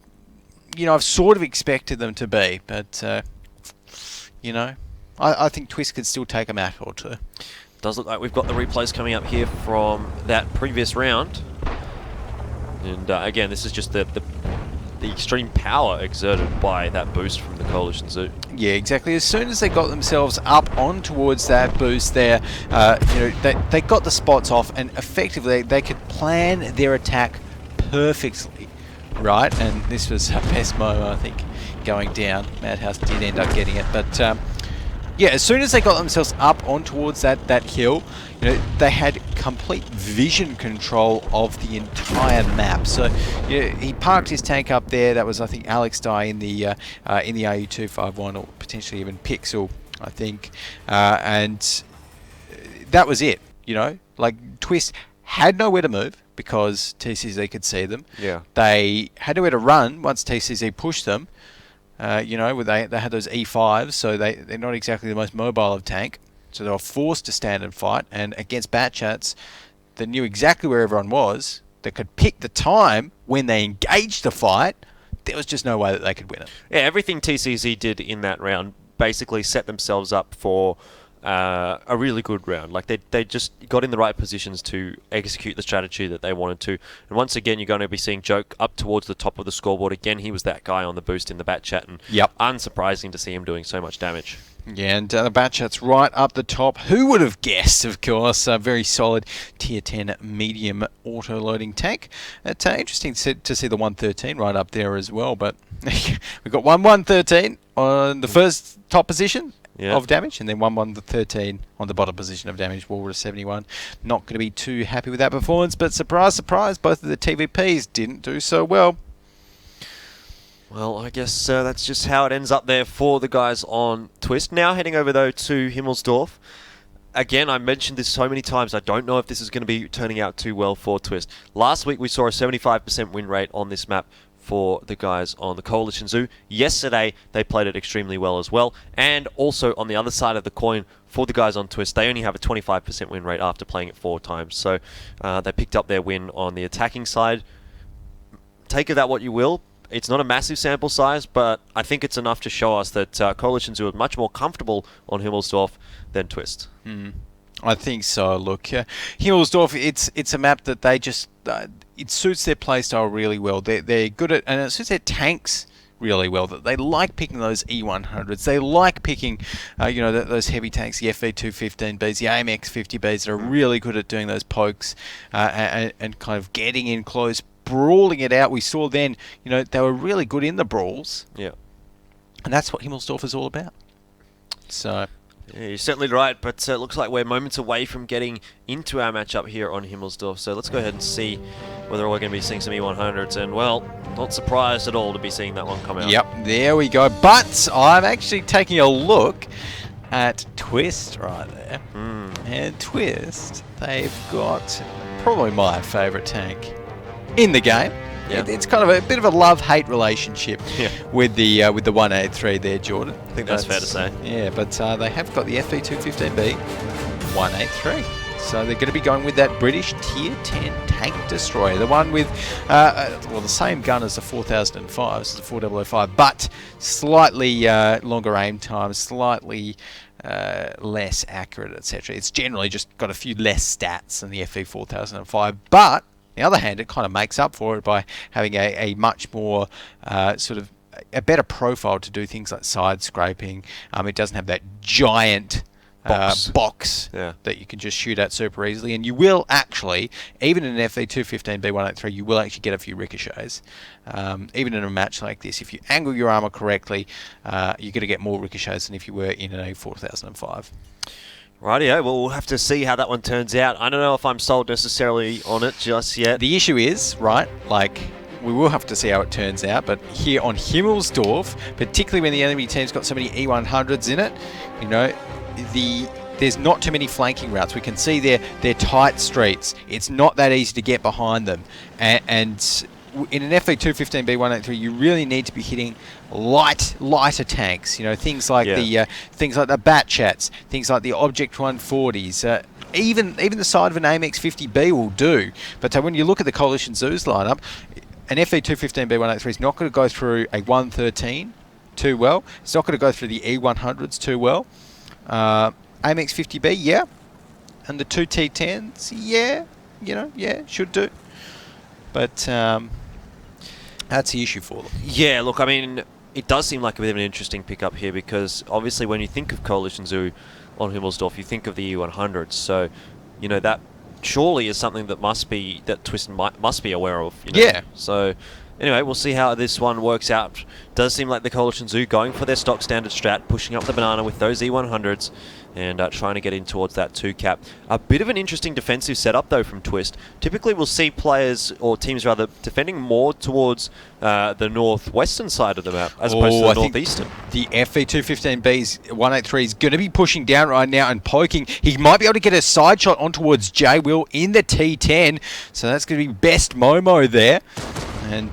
I've sort of expected them to be. But, I think Twist could still take a map or two. Does look like we've got the replays coming up here from that previous round. And, again, this is just the extreme power exerted by that boost from the Coalition Zoo. Yeah, exactly. As soon as they got themselves up on towards that boost there, they got the spots off, and effectively they could plan their attack perfectly, right? And this was Best Momo, I think, going down. Madhouse did end up getting it, but yeah, as soon as they got themselves up on towards that hill, they had complete vision control of the entire map. So he parked his tank up there. That was, I think, Alex Dye in the RU251, or potentially even Pixel, I think, and that was it. Like Twist had nowhere to move because TCZ could see them. Yeah, they had nowhere to run once TCZ pushed them. They had those E5s, so they're not exactly the most mobile of tank. So they were forced to stand and fight. And against Batchats, that knew exactly where everyone was, that could pick the time when they engaged the fight, there was just no way that they could win it. Yeah, everything TCZ did in that round basically set themselves up for a really good round. Like they just got in the right positions to execute the strategy that they wanted to. And once again, you're going to be seeing Joke up towards the top of the scoreboard. Again, he was that guy on the boost in the bat chat, and unsurprising to see him doing so much damage. Yeah, and the Batchat's right up the top. Who would have guessed, of course? A very solid Tier 10 medium auto-loading tank. It's interesting to see the 113 right up there as well, but we've got 113 on the first top position of damage, and then 113 on the bottom position of damage, Walrus 71. Not going to be too happy with that performance, but surprise, surprise, both of the TVPs didn't do so well. Well, I guess that's just how it ends up there for the guys on Twist. Now heading over, though, to Himmelsdorf. Again, I mentioned this so many times, I don't know if this is going to be turning out too well for Twist. Last week we saw a 75% win rate on this map for the guys on the Coalition Zoo. Yesterday, they played it extremely well as well. And also, on the other side of the coin, for the guys on Twist, they only have a 25% win rate after playing it 4 times. So they picked up their win on the attacking side. Take of that what you will. It's not a massive sample size, but I think it's enough to show us that Coalition Zoo are much more comfortable on Himmelsdorf than Twist. I think so. Look, Himmelsdorf, it's a map that they just it suits their playstyle really well. They're good at, and it suits their tanks really well. That they like picking those E100s. They like picking, those heavy tanks, the FV215Bs, the AMX 50Bs that are really good at doing those pokes and kind of getting in close, brawling it out. We saw then, they were really good in the brawls. Yeah. And that's what Himmelsdorf is all about. So, Yeah, you're certainly right, but it looks like we're moments away from getting into our matchup here on Himmelsdorf. So let's go ahead and see whether we're going to be seeing some E100s. And, well, not surprised at all to be seeing that one come out. Yep, there we go. But I'm actually taking a look at Twist right there. And Twist, they've got probably my favourite tank in the game. Yeah. It's kind of a bit of a love-hate relationship with the 183 there, Jordan. I think that's fair to say. Yeah, but they have got the FV215B 183. So they're going to be going with that British Tier 10 tank destroyer. The one with, well, the same gun as the 4005, this is the 4005, but slightly longer aim time, slightly less accurate, etc. It's generally just got a few less stats than the FV 4005, but on the other hand, it kind of makes up for it by having a much more sort of a better profile to do things like side scraping. It doesn't have that giant box that you can just shoot at super easily, and you will actually, even in an FV215B183, you will actually get a few ricochets. Even in a match like this, if you angle your armor correctly, you're going to get more ricochets than if you were in an A4005. Rightio, well, we'll have to see how that one turns out. I don't know if I'm sold necessarily on it just yet. The issue is, right, like, we will have to see how it turns out, but here on Himmelsdorf, particularly when the enemy team's got so many E100s in it, you know, there's not too many flanking routes. We can see they're tight streets. It's not that easy to get behind them. And in an FV215B183, you really need to be hitting lighter tanks. You know, things like the Bat Chats, things like the Object 140s. Even the side of an AMX-50B will do. But when you look at the Coalition Zoos lineup, an FV215B183 is not going to go through a 113 too well. It's not going to go through the E100s too well. AMX-50B, yeah. And the two T10s, yeah, should do. But that's the issue for them. Yeah, look, I mean, it does seem like a bit of an interesting pickup here because obviously when you think of Coalition Zoo on Himmelsdorf, you think of the E100s. So, you know, that surely is something that Twist must be aware of. You know? Yeah. So, anyway, we'll see how this one works out. Does seem like the Coalition Zoo going for their stock standard strat, pushing up the banana with those E100s and trying to get in towards that 2 cap. A bit of an interesting defensive setup, though, from Twist. Typically, we'll see players, or teams rather, defending more towards the northwestern side of the map, as opposed to the northeastern. The FV215B's 183 is going to be pushing down right now and poking. He might be able to get a side shot on towards J-Will in the T10, so that's going to be best Momo there. And,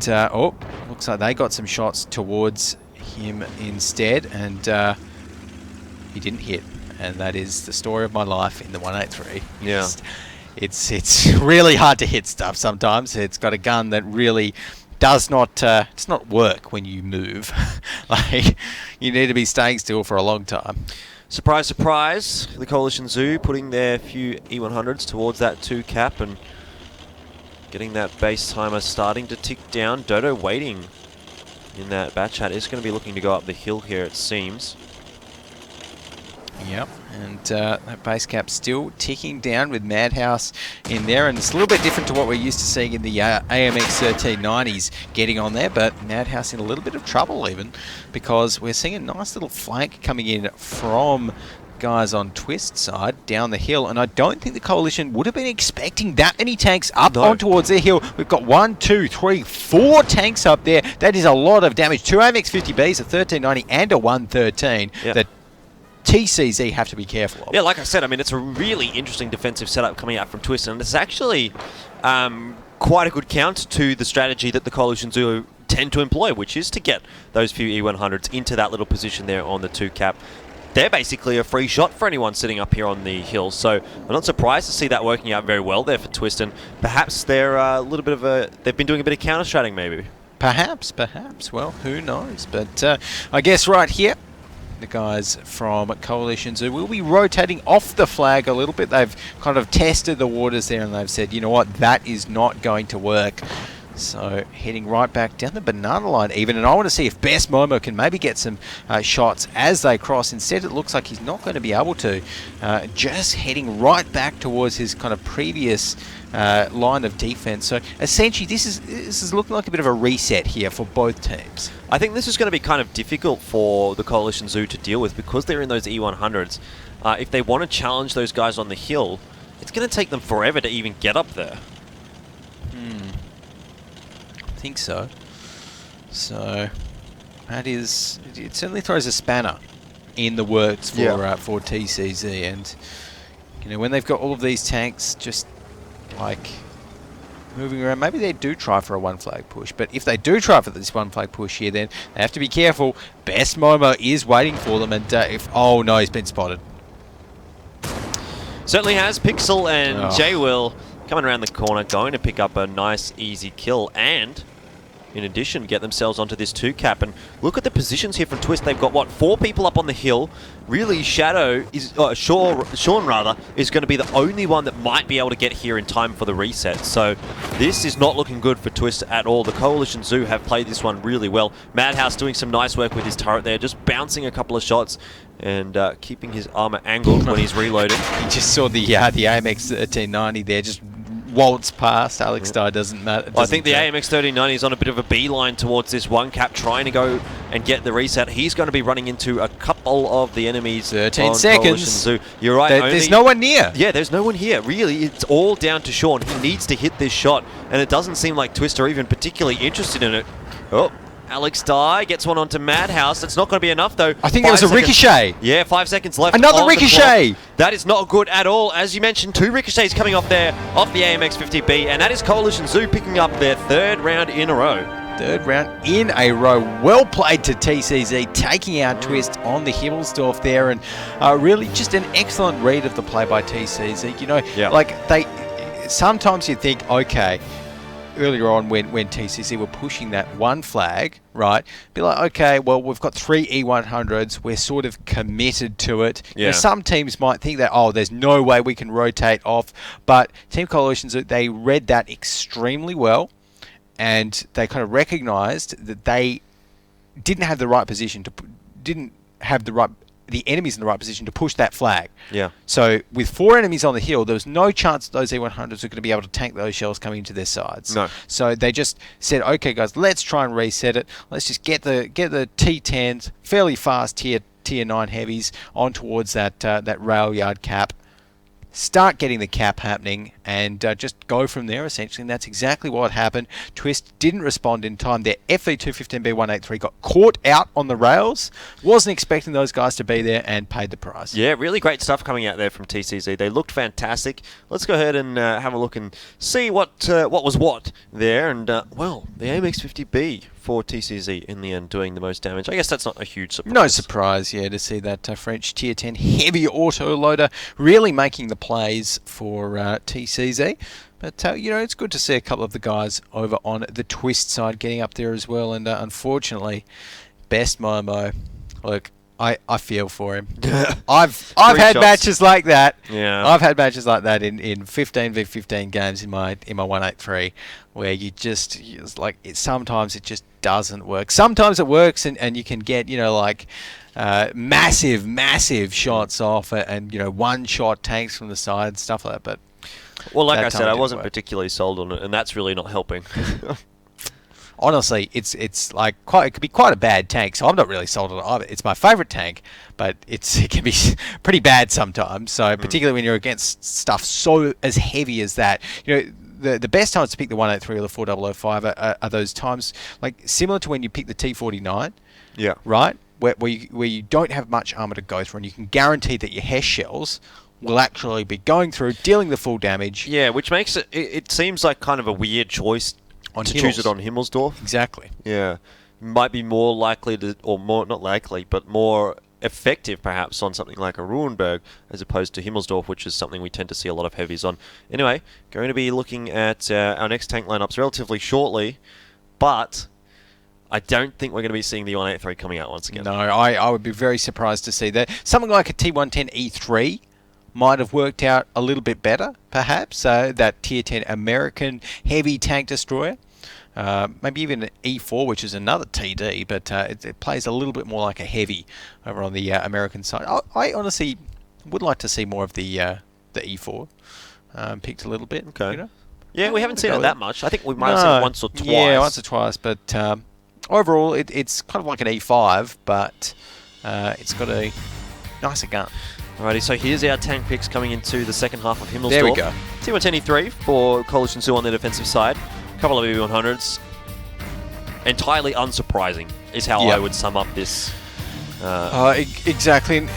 looks like they got some shots towards him instead, and he didn't hit. And that is the story of my life in the 183. Yeah. It's really hard to hit stuff sometimes. It's got a gun that really does not work when you move. Like, you need to be staying still for a long time. Surprise, surprise. The Coalition Zoo putting their few E100s towards that 2 cap and getting that base timer starting to tick down. Dodo waiting in that bat chat is going to be looking to go up the hill here, it seems. Yep, and that base cap still ticking down with Madhouse in there, and it's a little bit different to what we're used to seeing in the AMX 1390s getting on there, but Madhouse in a little bit of trouble even, because we're seeing a nice little flank coming in from guys on Twist side down the hill, and I don't think the Coalition would have been expecting that many tanks up on towards their hill. We've got 1, 2, 3, 4 tanks up there. That is a lot of damage. 2 AMX-50Bs, a 1390 and a 113. Yep. TCZ have to be careful of. Yeah, like I said, I mean, it's a really interesting defensive setup coming out from Twist, and it's actually quite a good counter to the strategy that the Coalition Zoo tend to employ, which is to get those few E100s into that little position there on the 2 cap. They're basically a free shot for anyone sitting up here on the hill, so I'm not surprised to see that working out very well there for Twist, and perhaps they're they've been doing a bit of counter-stratting maybe. Perhaps. Well, who knows? But I guess right here, the guys from Coalition Zoo will be rotating off the flag a little bit. They've kind of tested the waters there and they've said, you know what, that is not going to work. So heading right back down the banana line even, and I want to see if Best Momo can maybe get some shots as they cross. Instead it looks like he's not going to be able to. Just heading right back towards his kind of previous line of defense. So essentially this is looking like a bit of a reset here for both teams. I think this is going to be kind of difficult for the Coalition Zoo to deal with because they're in those E100s. if they want to challenge those guys on the hill, it's going to take them forever to even get up there. I think so. So that is, it certainly throws a spanner in the works for TCZ, and you know, when they've got all of these tanks just like moving around, maybe they do try for a one flag push. But if they do try for this one flag push here, then they have to be careful. Best Momo is waiting for them, and oh no, he's been spotted. Certainly has. Pixel and J-Will coming around the corner, going to pick up a nice, easy kill, and in addition, get themselves onto this 2-cap. And look at the positions here from Twist. They've got, what, 4 people up on the hill. Really, Shadow is, Sean rather, is going to be the only one that might be able to get here in time for the reset. So this is not looking good for Twist at all. The Coalition Zoo have played this one really well. Madhouse doing some nice work with his turret there, just bouncing a couple of shots and keeping his armor angled when he's reloaded. You just saw the AMX 1390 there, just waltz past. Alex Dye doesn't matter. I think the AMX 1390 is on a bit of a beeline towards this 1-cap, trying to go and get the reset. He's going to be running into a couple of the enemies. 13 seconds. Zoo. You're right. There's no one near. Yeah, there's no one here. Really, it's all down to Sean. He needs to hit this shot, and it doesn't seem like Twist are even particularly interested in it. Oh, Alex Dye gets one onto Madhouse. It's not going to be enough, though. I think there was a ricochet. Yeah, 5 seconds left. Another ricochet. That is not good at all. As you mentioned, 2 ricochets coming off there, off the AMX 50B, and that is Coalition Zoo picking up their 3rd round in a row. 3rd round in a row. Well played to TCZ, taking out Twist on the Himmelsdorf there, and really just an excellent read of the play by TCZ. You know, like sometimes you think, okay, earlier on when TCC were pushing that 1 flag, right, be like, okay, well, we've got 3 E100s, we're sort of committed to it. Yeah. You know, some teams might think that, oh, there's no way we can rotate off, but Team Coalitions, they read that extremely well, and they kind of recognized that they didn't have the right position the enemies in the right position to push that flag. Yeah. So with 4 enemies on the hill, there was no chance those E100s were going to be able to tank those shells coming into their sides. No. So they just said, okay, guys, let's try and reset it. Let's just get the T10s, fairly fast tier 9 heavies on towards that rail yard cap. Start getting the cap happening and just go from there, essentially, and that's exactly what happened. Twist didn't respond in time. Their FV215B183 got caught out on the rails, wasn't expecting those guys to be there, and paid the price. Yeah, really great stuff coming out there from TCZ. They looked fantastic. Let's go ahead and have a look and see what was what there. And, well, the AMX 50B for TCZ in the end doing the most damage. I guess that's not a huge surprise. No surprise, yeah, to see that French Tier 10 heavy auto loader really making the plays for TCZ. But, you know, it's good to see a couple of the guys over on the Twist side getting up there as well. And unfortunately, Best Momo, look, I feel for him. I've had matches like that. Yeah. I've had matches like that in 15v15 games in my 183 where you just, it's like, sometimes it just doesn't work. Sometimes it works and you can get, you know, like massive shots off and, you know, 1-shot tanks from the side and stuff like that. But well, like I said, I wasn't particularly sold on it, and that's really not helping. Honestly, it's like it could be quite a bad tank, so I'm not really sold on it either. It's my favourite tank, but it can be pretty bad sometimes. So particularly when you're against stuff so as heavy as that, you know, the best times to pick the 183 or the 4005 are those times like similar to when you pick the T49. Yeah. Right. Where you don't have much armor to go through, and you can guarantee that your HESH shells will actually be going through, dealing the full damage. Yeah, which makes it seems like kind of a weird choice to choose it on Himmelsdorf. Exactly. Yeah. Might be more likely to, or more, not likely, but more effective perhaps on something like a Ruhenberg as opposed to Himmelsdorf, which is something we tend to see a lot of heavies on. Anyway, going to be looking at our next tank lineups relatively shortly, but I don't think we're going to be seeing the 183 coming out once again. No, I would be very surprised to see that. Something like a T110E3 might have worked out a little bit better, perhaps. That Tier 10 American heavy tank destroyer. Maybe even an E4, which is another TD, but it plays a little bit more like a heavy over on the American side. I honestly would like to see more of the E4 picked a little bit. Okay. You know? Yeah, we haven't seen it that much. I think we might have seen it once or twice. Yeah, once or twice, but overall it's kind of like an E5, but it's got a nicer gun. Alrighty, so here's our tank picks coming into the second half of Himmelsdorf. There we go. T110E3 for Coalition Zoo on the defensive side. A couple of EV100s. Entirely unsurprising is how I would sum up this. Exactly. And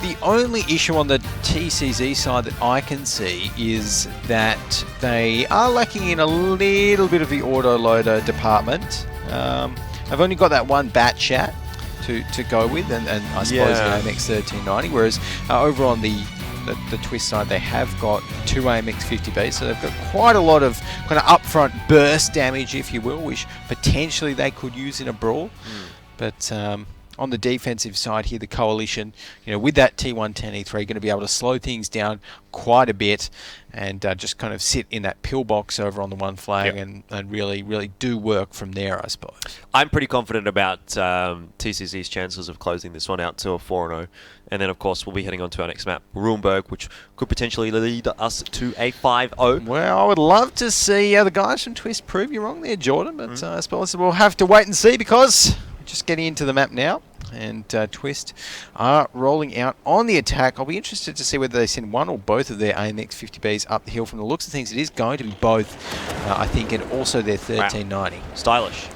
the only issue on the TCZ side that I can see is that they are lacking in a little bit of the autoloader department. I've only got that one bat chat to go with, and I suppose the AMX 1390, whereas over on the Twist side they have got 2 AMX 50Bs, so they've got quite a lot of kind of upfront burst damage, if you will, which potentially they could use in a brawl. But on the defensive side here, the Coalition, with that T110E3, going to be able to slow things down quite a bit and just kind of sit in that pillbox over on the one flag and really, really do work from there, I suppose. I'm pretty confident about TCZ's chances of closing this one out to a 4-0. And then, of course, we'll be heading on to our next map, Rurenberg, which could potentially lead us to a 5-0. Well, I would love to see the guys from Twist prove you wrong there, Jordan, but I suppose we'll have to wait and see, because we're just getting into the map now. And Twist are rolling out on the attack. I'll be interested to see whether they send one or both of their AMX 50Bs up the hill. From the looks of things, it is going to be both, I think, and also their 1390. Wow. Stylish.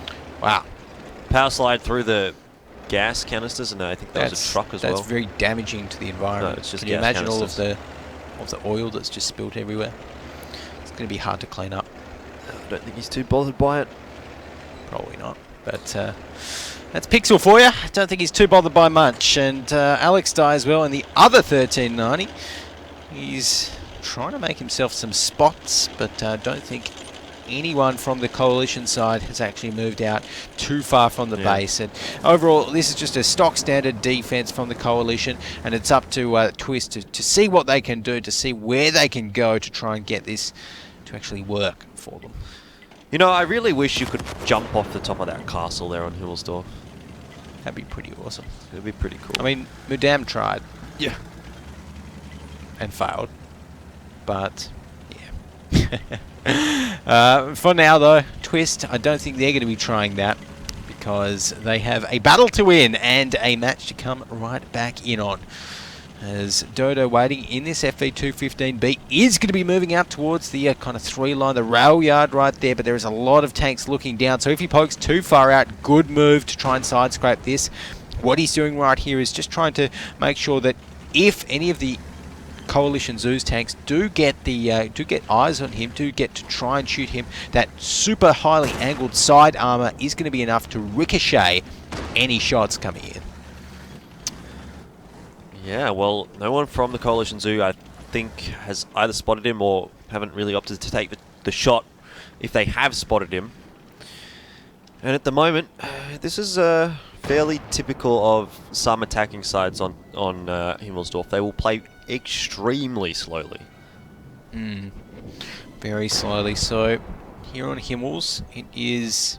Wow. Power slide through the gas canisters, and I think that was a truck as well. That's very damaging to the environment. No, it's just Can you gas imagine canisters. all of the oil that's just spilt everywhere? It's going to be hard to clean up. I don't think he's too bothered by it. Probably not. But that's Pixel for you. I don't think he's too bothered by much. And Alex Die as well in the other 1390. He's trying to make himself some spots, but don't think anyone from the Coalition side has actually moved out too far from the base. And overall, this is just a stock standard defense from the Coalition, and it's up to Twist to see what they can do, to see where they can go to try and get this to actually work for them. I really wish you could jump off the top of that castle there on Himmelsdorf. That'd be pretty awesome. It'd be pretty cool. I mean, Mudam tried. Yeah. And failed. But, yeah. For now, though, Twist, I don't think they're going to be trying that, because they have a battle to win and a match to come right back in on. As Dodo waiting in this FV215B is going to be moving out towards the kind of 3-line, the rail yard right there, but there is a lot of tanks looking down. So if he pokes too far out, good move to try and side scrape this. What he's doing right here is just trying to make sure that if any of the Coalition Zoo's tanks do get eyes on him, do get to try and shoot him, that super highly angled side armor is going to be enough to ricochet any shots coming in. Yeah, well, no one from the Coalition Zoo, I think, has either spotted him or haven't really opted to take the shot if they have spotted him. And at the moment, this is fairly typical of some attacking sides on Himmelsdorf. They will play extremely slowly. Very slowly. So here on Himmels, it is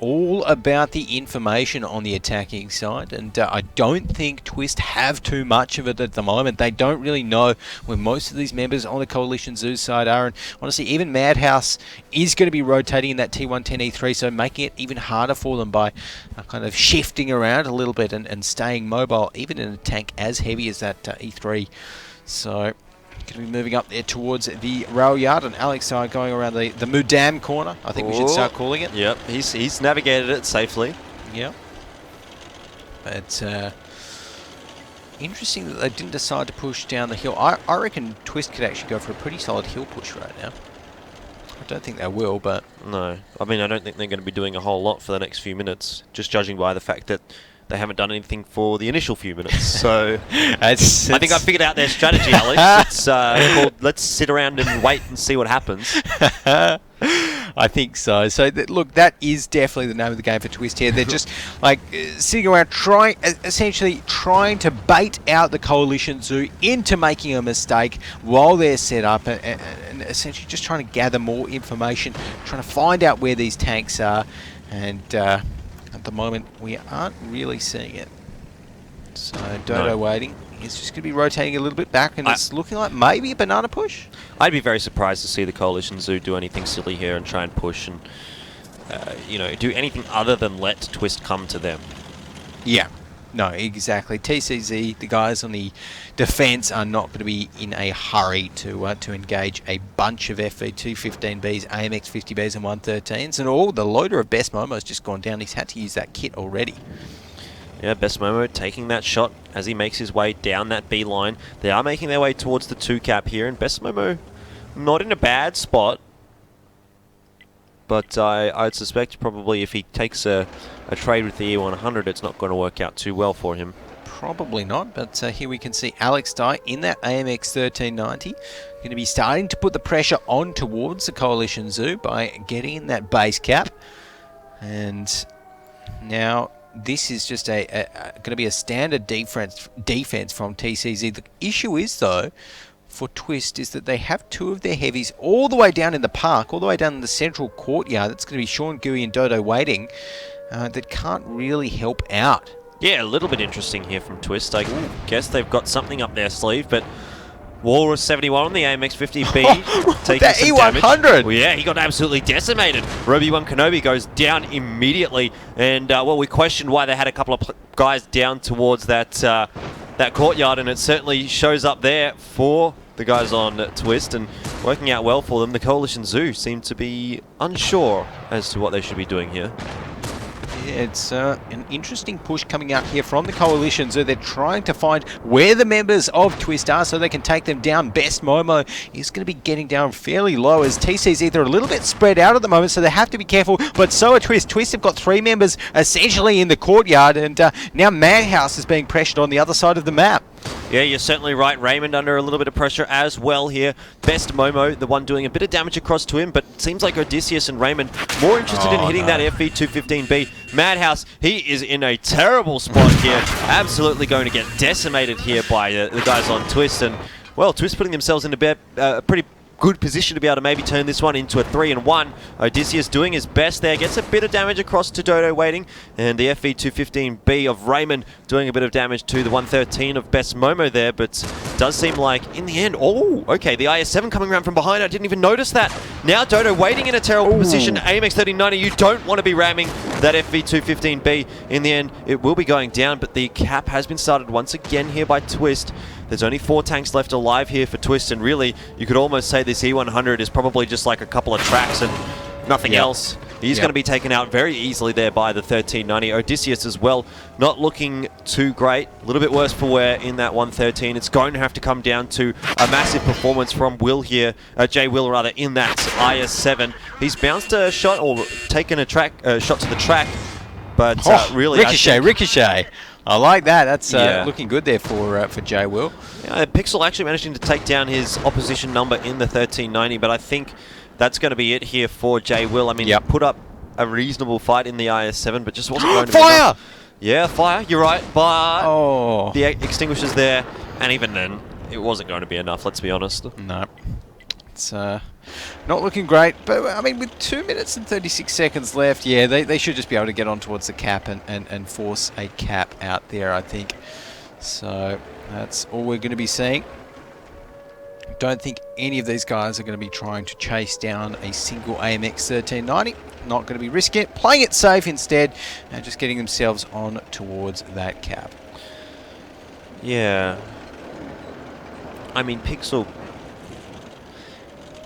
all about the information on the attacking side, and I don't think Twist have too much of it at the moment. They don't really know where most of these members on the Coalition Zoo side are, and honestly, even Madhouse is going to be rotating in that T110E3, so making it even harder for them by kind of shifting around a little bit and staying mobile, even in a tank as heavy as that E3. So going to be moving up there towards the rail yard, and Alex going around the Mudam corner, I think we should start calling it. Yep, he's navigated it safely. Yep. But interesting that they didn't decide to push down the hill. I reckon Twist could actually go for a pretty solid hill push right now. I don't think they will, but... No. I mean, I don't think they're going to be doing a whole lot for the next few minutes, just judging by the fact that they haven't done anything for the initial few minutes. So I think I figured out their strategy, Alex. It's called let's sit around and wait and see what happens. I think so. So look, that is definitely the name of the game for Twist here. They're just like sitting around essentially trying to bait out the Coalition Zoo into making a mistake while they're set up, and essentially just trying to gather more information, trying to find out where these tanks are, and at the moment, we aren't really seeing it. So Dodo waiting. He's just going to be rotating a little bit back, and it's looking like maybe a banana push. I'd be very surprised to see the Coalition Zoo do anything silly here and try and push and, do anything other than let Twist come to them. Yeah. No, exactly. TCZ, the guys on the defence are not going to be in a hurry to engage a bunch of FV215Bs, AMX 50Bs and 113s, and all. The loader of Best Momo's just gone down. He's had to use that kit already. Yeah, Best Momo taking that shot as he makes his way down that B line. They are making their way towards the 2 cap here, and Best Momo not in a bad spot. But I'd suspect probably if he takes a trade with the E100, it's not going to work out too well for him. Probably not, but here we can see Alex Dye in that AMX 1390. Going to be starting to put the pressure on towards the Coalition Zoo by getting in that base cap. And now this is just going to be a standard defense from TCZ. The issue is, though, for Twist is that they have 2 of their heavies all the way down in the park, all the way down in the central courtyard. That's going to be Sean, Gooey and Dodo waiting that can't really help out. Yeah, a little bit interesting here from Twist. I guess they've got something up their sleeve, but Walrus 71 on the AMX 50B taking that some E100! damage. Well, yeah, he got absolutely decimated. Roby1 Kenobi goes down immediately, and well, we questioned why they had a couple of guys down towards that that courtyard, and it certainly shows up there for the guys on Twist, and working out well for them. The Coalition Zoo seem to be unsure as to what they should be doing here. Yeah, it's an interesting push coming out here from the Coalition Zoo. They're trying to find where the members of Twist are so they can take them down. Best Momo is going to be getting down fairly low as TC's either a little bit spread out at the moment, so they have to be careful, but so are Twist. Twist have got 3 members essentially in the courtyard, and now Madhouse is being pressured on the other side of the map. Yeah, you're certainly right. Raymond under a little bit of pressure as well here. Best Momo, the one doing a bit of damage across to him, but it seems like Odysseus and Raymond more interested in hitting that FV215B. Madhouse, he is in a terrible spot here. Absolutely going to get decimated here by the guys on Twist. And, well, Twist putting themselves in a pretty good position to be able to maybe turn this one into a 3-1. Odysseus doing his best there, gets a bit of damage across to Dodo waiting, and the FV215B of Raymond doing a bit of damage to the 113 of Best Momo there, but does seem like in the end, oh, okay, the IS-7 coming around from behind, I didn't even notice that. Now Dodo waiting in a terrible position, AMX 1390, you don't want to be ramming that FV215B. In the end, it will be going down, but the cap has been started once again here by Twist. There's only 4 tanks left alive here for Twist, and really, you could almost say this E100 is probably just like a couple of tracks and nothing else. He's going to be taken out very easily there by the 1390. Odysseus as well, not looking too great. A little bit worse for wear in that 113. It's going to have to come down to a massive performance from Will here, Jay Will rather, in that IS-7. He's bounced a shot, or taken a shot to the track, but really... Ricochet. I like that. That's looking good there for Jay Will. Yeah, Pixel actually managing to take down his opposition number in the 1390, but I think that's going to be it here for Jay Will. I mean, he put up a reasonable fight in the IS-7, but just wasn't going to be enough. Yeah, fire, you're right, but the extinguishers there, and even then, it wasn't going to be enough, let's be honest. No. It's not looking great, but I mean, with 2 minutes and 36 seconds left, yeah, they should just be able to get on towards the cap and force a cap out there, I think. So that's all we're going to be seeing. Don't think any of these guys are going to be trying to chase down a single AMX 1390. Not going to be risking it, playing it safe instead, and just getting themselves on towards that cap. Yeah. I mean, Pixel...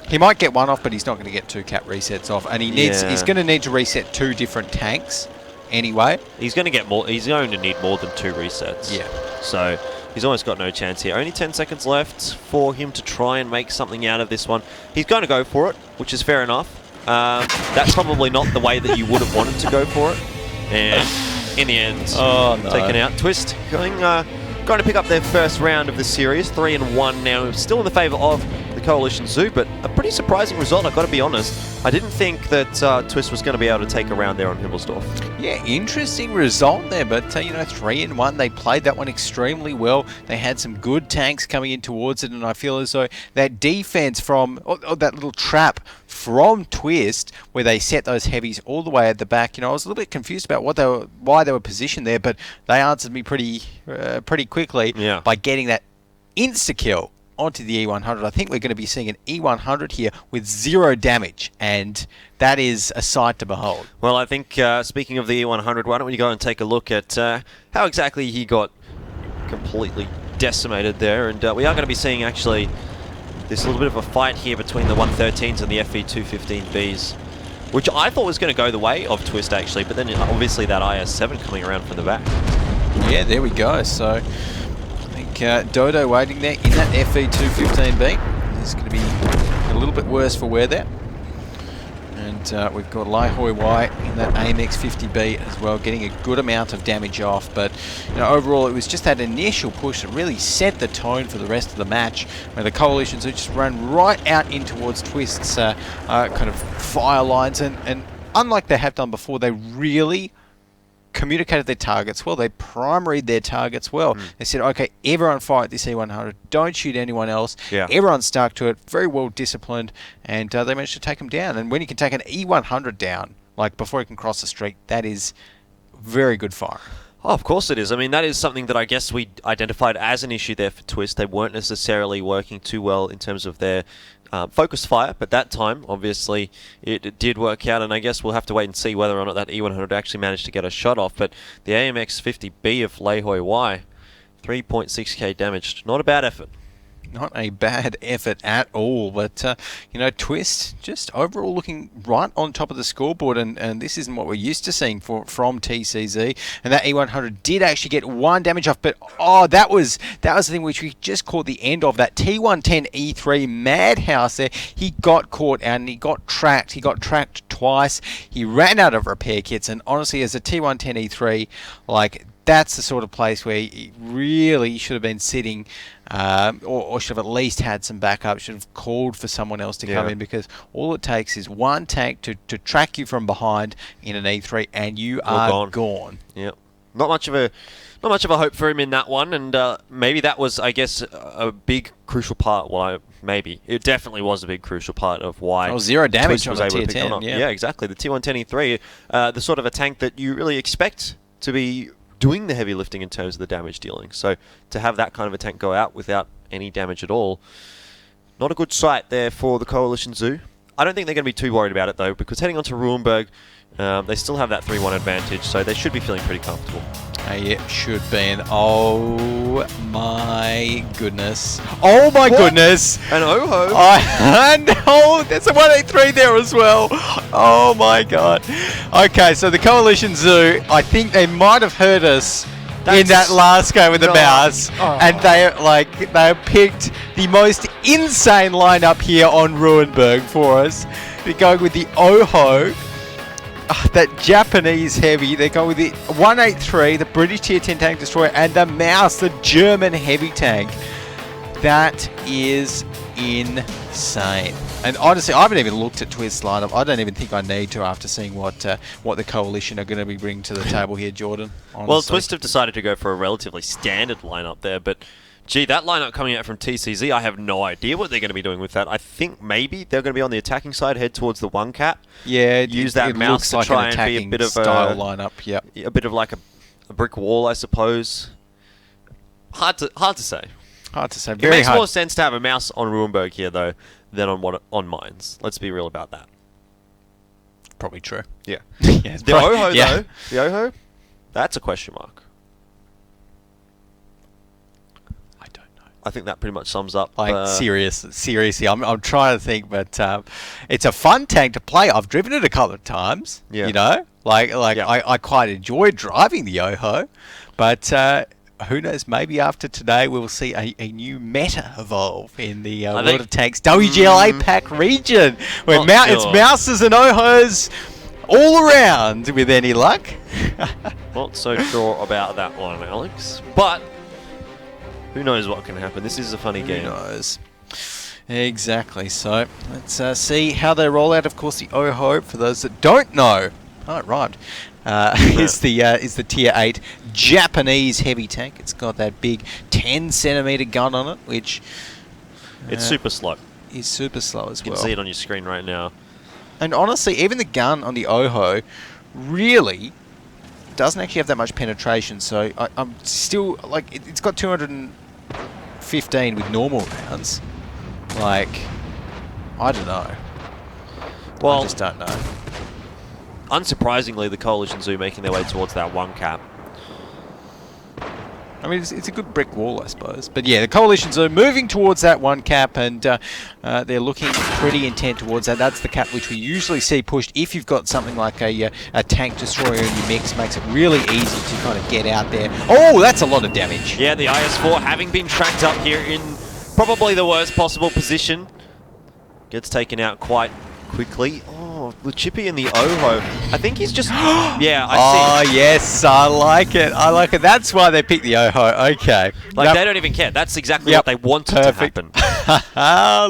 He might get one off, but he's not going to get 2 cap resets off, and he's going to need to reset 2 different tanks anyway. He's going to get more. He's going to need more than 2 resets. Yeah. So he's almost got no chance here. Only 10 seconds left for him to try and make something out of this one. He's going to go for it, which is fair enough. That's probably not the way that you would have wanted to go for it, and in the end, taken out. Twist going to pick up their first round of the series, 3-1 now. Still in the favour of the Coalition Zoo, but a pretty surprising result, I've got to be honest. I didn't think that Twist was going to be able to take a round there on Himmelsdorf. Yeah, interesting result there, but 3-1, they played that one extremely well. They had some good tanks coming in towards it, and I feel as though that defense from, or that little trap from Twist, where they set those heavies all the way at the back, I was a little bit confused about why they were positioned there, but they answered me pretty quickly by getting that insta-kill onto the E100. I think we're going to be seeing an E100 here with 0 damage, and that is a sight to behold. Well, I think, speaking of the E100, why don't we go and take a look at how exactly he got completely decimated there, and we are going to be seeing, actually, this little bit of a fight here between the 113s and the FE215Bs, which I thought was going to go the way of Twist, actually, but then obviously that IS-7 coming around from the back. Yeah, there we go. So I think Dodo waiting there in that FE215B. It's going to be a little bit worse for wear there. And we've got Lai Hoi Wai in that AMX 50B as well, getting a good amount of damage off. But overall, it was just that initial push that really set the tone for the rest of the match, where the coalitions just ran right out in towards Twist's kind of fire lines. And unlike they have done before, they really communicated their targets well. They primaried their targets well. They said, okay, everyone fire at this E100. Don't shoot anyone else. Yeah. Everyone stuck to it. Very well disciplined. And they managed to take them down. And when you can take an E100 down, like before you can cross the street, that is very good fire. Oh, of course it is. I mean, that is something that I guess we identified as an issue there for Twist. They weren't necessarily working too well in terms of their focused fire, but that time, obviously, it did work out, and I guess we'll have to wait and see whether or not that E100 actually managed to get a shot off. But the AMX 50B of Lai Hoi Wai, 3.6k damaged. Not a bad effort. Not a bad effort at all, but Twist just overall looking right on top of the scoreboard, and this isn't what we're used to seeing from TCZ. And that E100 did actually get 1 damage off, but that was the thing which we just caught the end of. That T110 E3 Madhouse there, he got caught and he got tracked. He got tracked twice. He ran out of repair kits, and honestly, as a T110 E3, like, that's the sort of place where he really should have been sitting, or should have at least had some backup, should have called for someone else to come in, because all it takes is one tank to track you from behind in an E3, and you are gone. Yep. Not much of a hope for him in that one, and maybe that was, I guess, a big crucial part. Well, maybe it definitely was a big crucial part of why 0 damage was on able the to pick Tier on 10. up. Yeah, exactly. The T110 E3, the sort of a tank that you really expect to be doing the heavy lifting in terms of the damage dealing. So to have that kind of a tank go out without any damage at all, not a good sight there for the Coalition Zoo. I don't think they're going to be too worried about it though, because heading on to Ruinberg, they still have that 3-1 advantage, so they should be feeling pretty comfortable. Yeah, should be. And oh my goodness. Oh my goodness. And oh-ho. No, there's a 183 there as well. Oh my god. Okay, so the Coalition Zoo, I think they might have hurt us in that last game with the mouse. And they picked the most insane lineup here on Ruinberg for us. They're going with the Oho, that Japanese heavy. They go with the 183, the British Tier 10 tank destroyer, and the mouse, the German heavy tank. That is insane. And honestly, I haven't even looked at Twist's lineup. I don't even think I need to after seeing what the Coalition are going to be bringing to the table here, Jordan. Honestly. Well, Twist have decided to go for a relatively standard lineup there, but gee, that lineup coming out from TCZ, I have no idea what they're going to be doing with that. I think maybe they're going to be on the attacking side, head towards the 1 cap. Yeah, use that mouse to try and be a bit of style lineup. Yep. A bit of like a brick wall, I suppose. Hard to say. Hard to say. It makes more sense to have a mouse on Ruinberg here though than on Mines. Let's be real about that. Probably true. Yeah. Yeah, the Oho though, the Oho, that's a question mark. I think that pretty much sums up. Seriously, I'm trying to think, but it's a fun tank to play. I've driven it a couple of times. Yeah. I quite enjoy driving the Oho, but who knows? Maybe after today we'll see a new meta evolve in the world of tanks WGL APAC region, where it's mouses and Ohos all around with any luck. Not so sure about that one, Alex, but who knows what can happen? This is a funny game. Who knows? Exactly. So let's see how they roll out. Of course, the Oho, for those that don't know, it rhymed, is the Tier 8 Japanese heavy tank. It's got that big 10-centimeter gun on it, which it's super slow. Is super slow as well. You can see it on your screen right now. And honestly, even the gun on the Oho really doesn't actually have that much penetration, so I'm still, like, it's got 200 15 with normal rounds. Like, I don't know. Well, I just don't know. Unsurprisingly, the Coalition Zoo making their way towards that 1 cap. I mean, it's a good brick wall, I suppose. But yeah, the Coalitions are moving towards that 1 cap, and they're looking pretty intent towards that. That's the cap which we usually see pushed if you've got something like a tank destroyer in your mix. Makes it really easy to kind of get out there. Oh, that's a lot of damage. Yeah, the IS-4 having been tracked up here in probably the worst possible position. Gets taken out quite quickly. Oh, the Chippy and the Oho. I think he's just... yeah, I see. Oh, yes, I like it. I like it. That's why they picked the Oho. Okay. Like, they don't even care. That's exactly what they wanted to happen.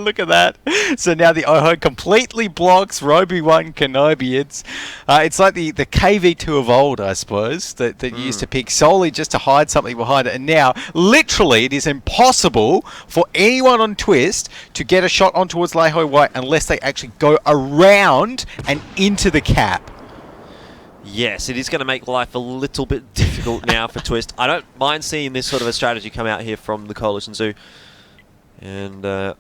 Look at that. So now the Oho completely blocks Obi-Wan Kenobi. It's like the KV2 of old, I suppose, that you used to pick solely just to hide something behind it. And now, literally, it is impossible for anyone on Twist to get a shot on towards Leho White unless they actually go around and into the cap. Yes, it is going to make life a little bit difficult now for Twist. I don't mind seeing this sort of a strategy come out here from the Coalition Zoo. And, well,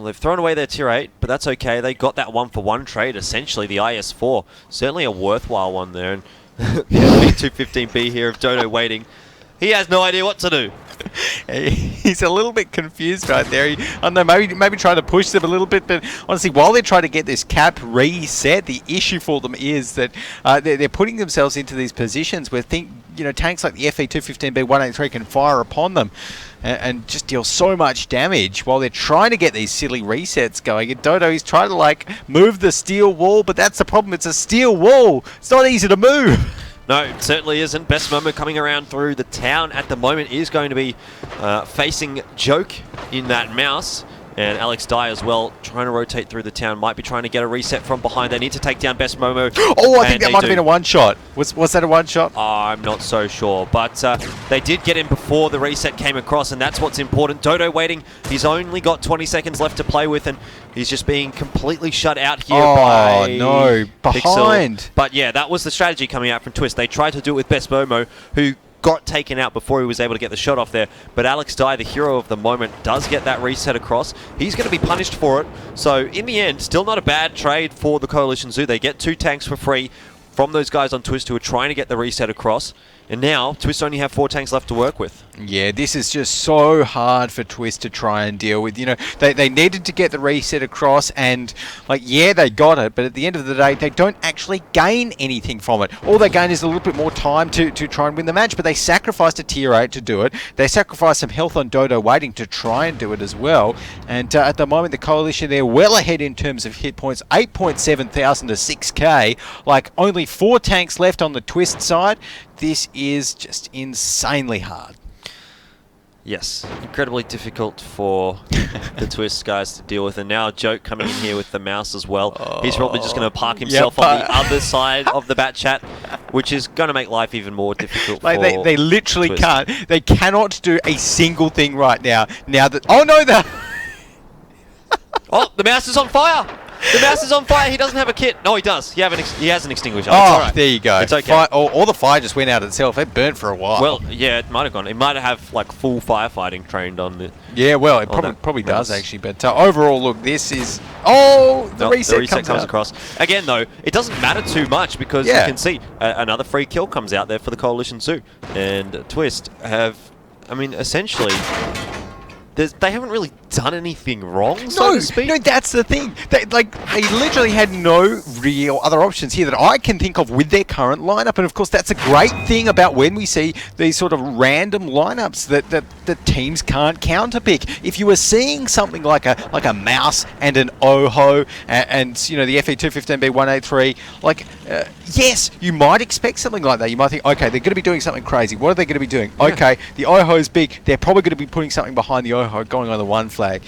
they've thrown away their tier 8, but that's okay. They got that 1-for-1 trade, essentially, the IS-4. Certainly a worthwhile one there. And the B215B here of Dodo waiting. He has no idea what to do. He's a little bit confused right there. I don't know, maybe trying to push them a little bit, but honestly, while they're trying to get this cap reset, the issue for them is that they're putting themselves into these positions where tanks like the FE-215B 183 can fire upon them and just deal so much damage while they're trying to get these silly resets going. And Dodo is trying to like move the steel wall, but that's the problem. It's a steel wall. It's not easy to move. No, it certainly isn't. Best Momo coming around through the town at the moment is going to be facing Joke in that mouse. And Alex Dye as well, trying to rotate through the town. Might be trying to get a reset from behind. They need to take down Best Momo. Oh, I think that might have been a one-shot. Was that a one-shot? I'm not so sure. But they did get him before the reset came across, and that's what's important. Dodo waiting. He's only got 20 seconds left to play with, and he's just being completely shut out here by... Oh, no. Behind. Pixel. But yeah, that was the strategy coming out from Twist. They tried to do it with Best Momo, who got taken out before he was able to get the shot off there. But Alex Dye, the hero of the moment, does get that reset across. He's going to be punished for it. So in the end, still not a bad trade for the Coalition Zoo. They get 2 tanks for free from those guys on Twist who are trying to get the reset across. And now, Twist only have 4 tanks left to work with. Yeah, this is just so hard for Twist to try and deal with. They needed to get the reset across, and, yeah, they got it, but at the end of the day, they don't actually gain anything from it. All they gain is a little bit more time to try and win the match, but they sacrificed a tier 8 to do it. They sacrificed some health on Dodo waiting to try and do it as well. And at the moment, the Coalition, they're well ahead in terms of hit points, 8.7 thousand to 6k, only 4 tanks left on the Twist side. This is just insanely hard. Yes, incredibly difficult for the Twist guys to deal with. And now Joke coming in here with the mouse as well. He's probably just going to park himself on the other side of the bat chat, which is going to make life even more difficult for they literally Twist. Can't. They cannot do a single thing right now. Now that... Oh, no, Oh, the mouse is on fire! The mouse is on fire. He doesn't have a kit. No, he does. He has an extinguisher. Oh, it's all right. There you go. It's okay. Or the fire just went out itself. It burnt for a while. Well, yeah, it might have gone. It might have full firefighting trained on the... Yeah, well, it probably does, actually. But overall, look, this is... Oh, the reset comes across. Again, though, it doesn't matter too much because you can see another free kill comes out there for the Coalition Zoo. And Twist have, essentially... They haven't really done anything wrong, so to speak. No, that's the thing. They literally had no real other options here that I can think of with their current lineup. And of course, that's a great thing about when we see these sort of random lineups that teams can't counterpick. If you were seeing something like a mouse and an Oho and the FE-215B 183, yes, you might expect something like that. You might think, okay, they're going to be doing something crazy. What are they going to be doing? Yeah. Okay, the Oho's big. They're probably going to be putting something behind the Oho, going on the 1 flag.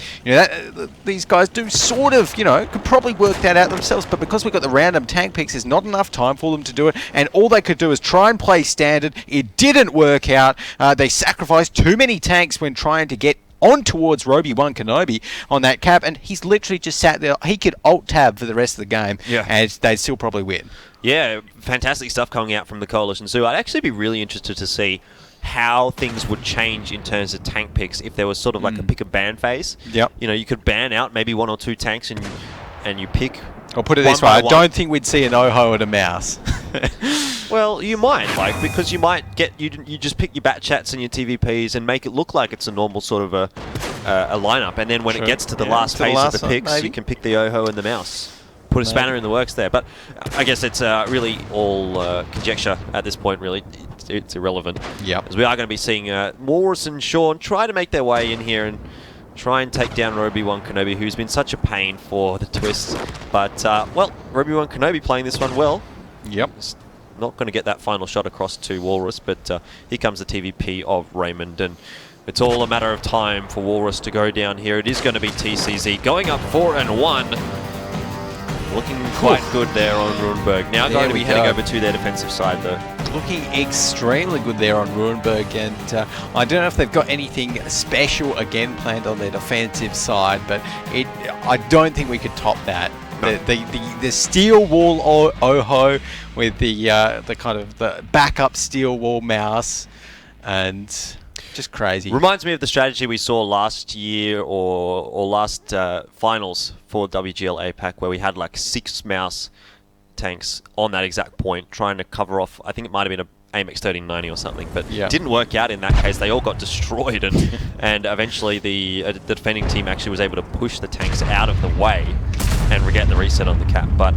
These guys do sort of, could probably work that out themselves, but because we've got the random tank picks, there's not enough time for them to do it, and all they could do is try and play standard. It didn't work out. They sacrificed too many tanks when trying to get on towards Obi-Wan Kenobi on that cap, and he's literally just sat there. He could alt-tab for the rest of the game, and they'd still probably win. Yeah, fantastic stuff coming out from the Coalition Zoo. I'd actually be really interested to see how things would change in terms of tank picks if there was sort of like a pick and ban phase. Yep. You know, you could ban out maybe 1 or 2 tanks and you pick. I'll put it this way, I don't think we'd see an Oho and a Mouse. Well, you might, like, because you might get, you just pick your bat chats and your TVPs and make it look like it's a normal sort of a lineup, and then when it gets to the last phase of the picks, you can pick the Oho and the Mouse. Put a spanner in the works there, but I guess it's really all conjecture at this point, really. It's irrelevant. Yep. As we are going to be seeing Morris and Sean try to make their way in here and try and take down Roby-Wan Kenobi, who's been such a pain for the Twist. But, well, Roby-Wan Kenobi playing this one well. Yep. It's not going to get that final shot across to Walrus, but here comes the TVP of Raymond, and it's all a matter of time for Walrus to go down here. It is going to be TCZ going up 4-1. Looking quite good there on Runeberg. Now going to be heading over to their defensive side, though. Looking extremely good there on Runeberg, and I don't know if they've got anything special again planned on their defensive side, but I don't think we could top that. No. The steel wall Oho with the kind of the backup steel wall Mouse, and just crazy. Reminds me of the strategy we saw last year or last finals for WGL APAC, where we had like 6 Mouse tanks on that exact point trying to cover off. I think it might have been a AMX 1390 or something, but didn't work out in that case. They all got destroyed, and eventually the defending team actually was able to push the tanks out of the way and get the reset on the cap. But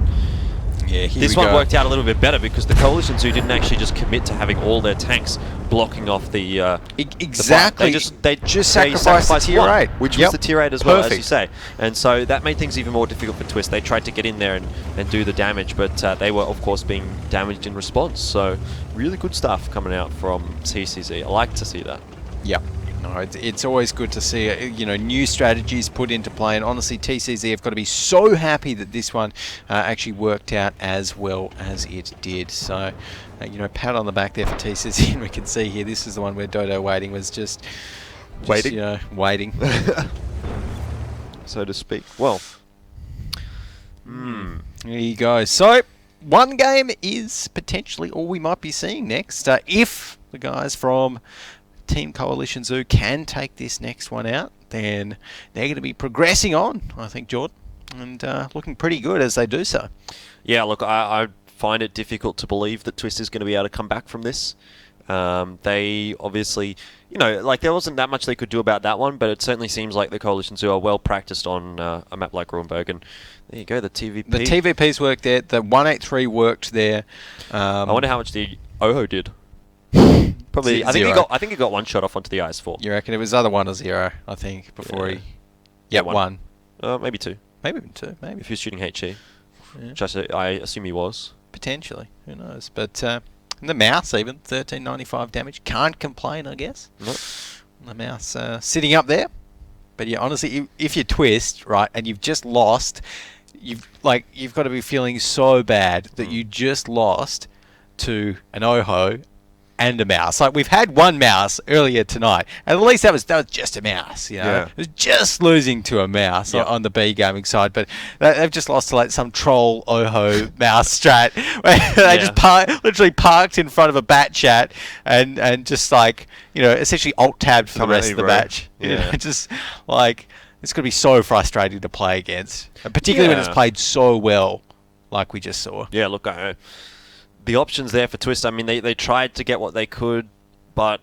yeah, this one worked out a little bit better because the Coalition Zoo didn't actually just commit to having all their tanks blocking off the exactly. They just sacrificed the tier 8, which was the tier 8 as well, as you say. And so that made things even more difficult for Twist. They tried to get in there and do the damage, but they were of course being damaged in response. So really good stuff coming out from TCZ. I like to see that. Yep. No, it's always good to see new strategies put into play, and honestly TCZ have got to be so happy that this one actually worked out as well as it did. So pat on the back there for TCZ, and we can see here this is the one where Dodo Waiting was just waiting so to speak. Well, there you go. So one game is potentially all we might be seeing next if the guys from Team Coalition Zoo can take this next one out, then they're going to be progressing on, I think, Jordan, and looking pretty good as they do so. Yeah, look, I find it difficult to believe that Twist is going to be able to come back from this. They obviously, like there wasn't that much they could do about that one, but it certainly seems like the Coalition Zoo are well practiced on a map like Runeberg, and there you go, the TVP. The TVPs worked there, the 183 worked there. I wonder how much the Oho did. Probably, I think he got one shot off onto the IS-4. You reckon it was either 1 or 0? I think before he. Yeah, one. Maybe 2. Maybe even 2. Maybe if he was shooting HE, which I assume he was. Potentially, who knows? But the Mouse even 1395 damage. Can't complain, I guess. Nope. The Mouse sitting up there. But yeah, honestly, if you Twist right and you've just lost, you've got to be feeling so bad that you just lost to an Oho and a Mouse. Like, we've had one Mouse earlier tonight, and at least that was just a Mouse, Yeah. It was just losing to a Mouse on the B gaming side, but they've just lost to like some troll Oho Mouse strat where they just literally parked in front of a bat chat and just essentially alt-tabbed for the rest of the match. Just like, it's going to be so frustrating to play against, particularly when it's played so well like we just saw. Yeah, look, the options there for Twist, I mean, they tried to get what they could, but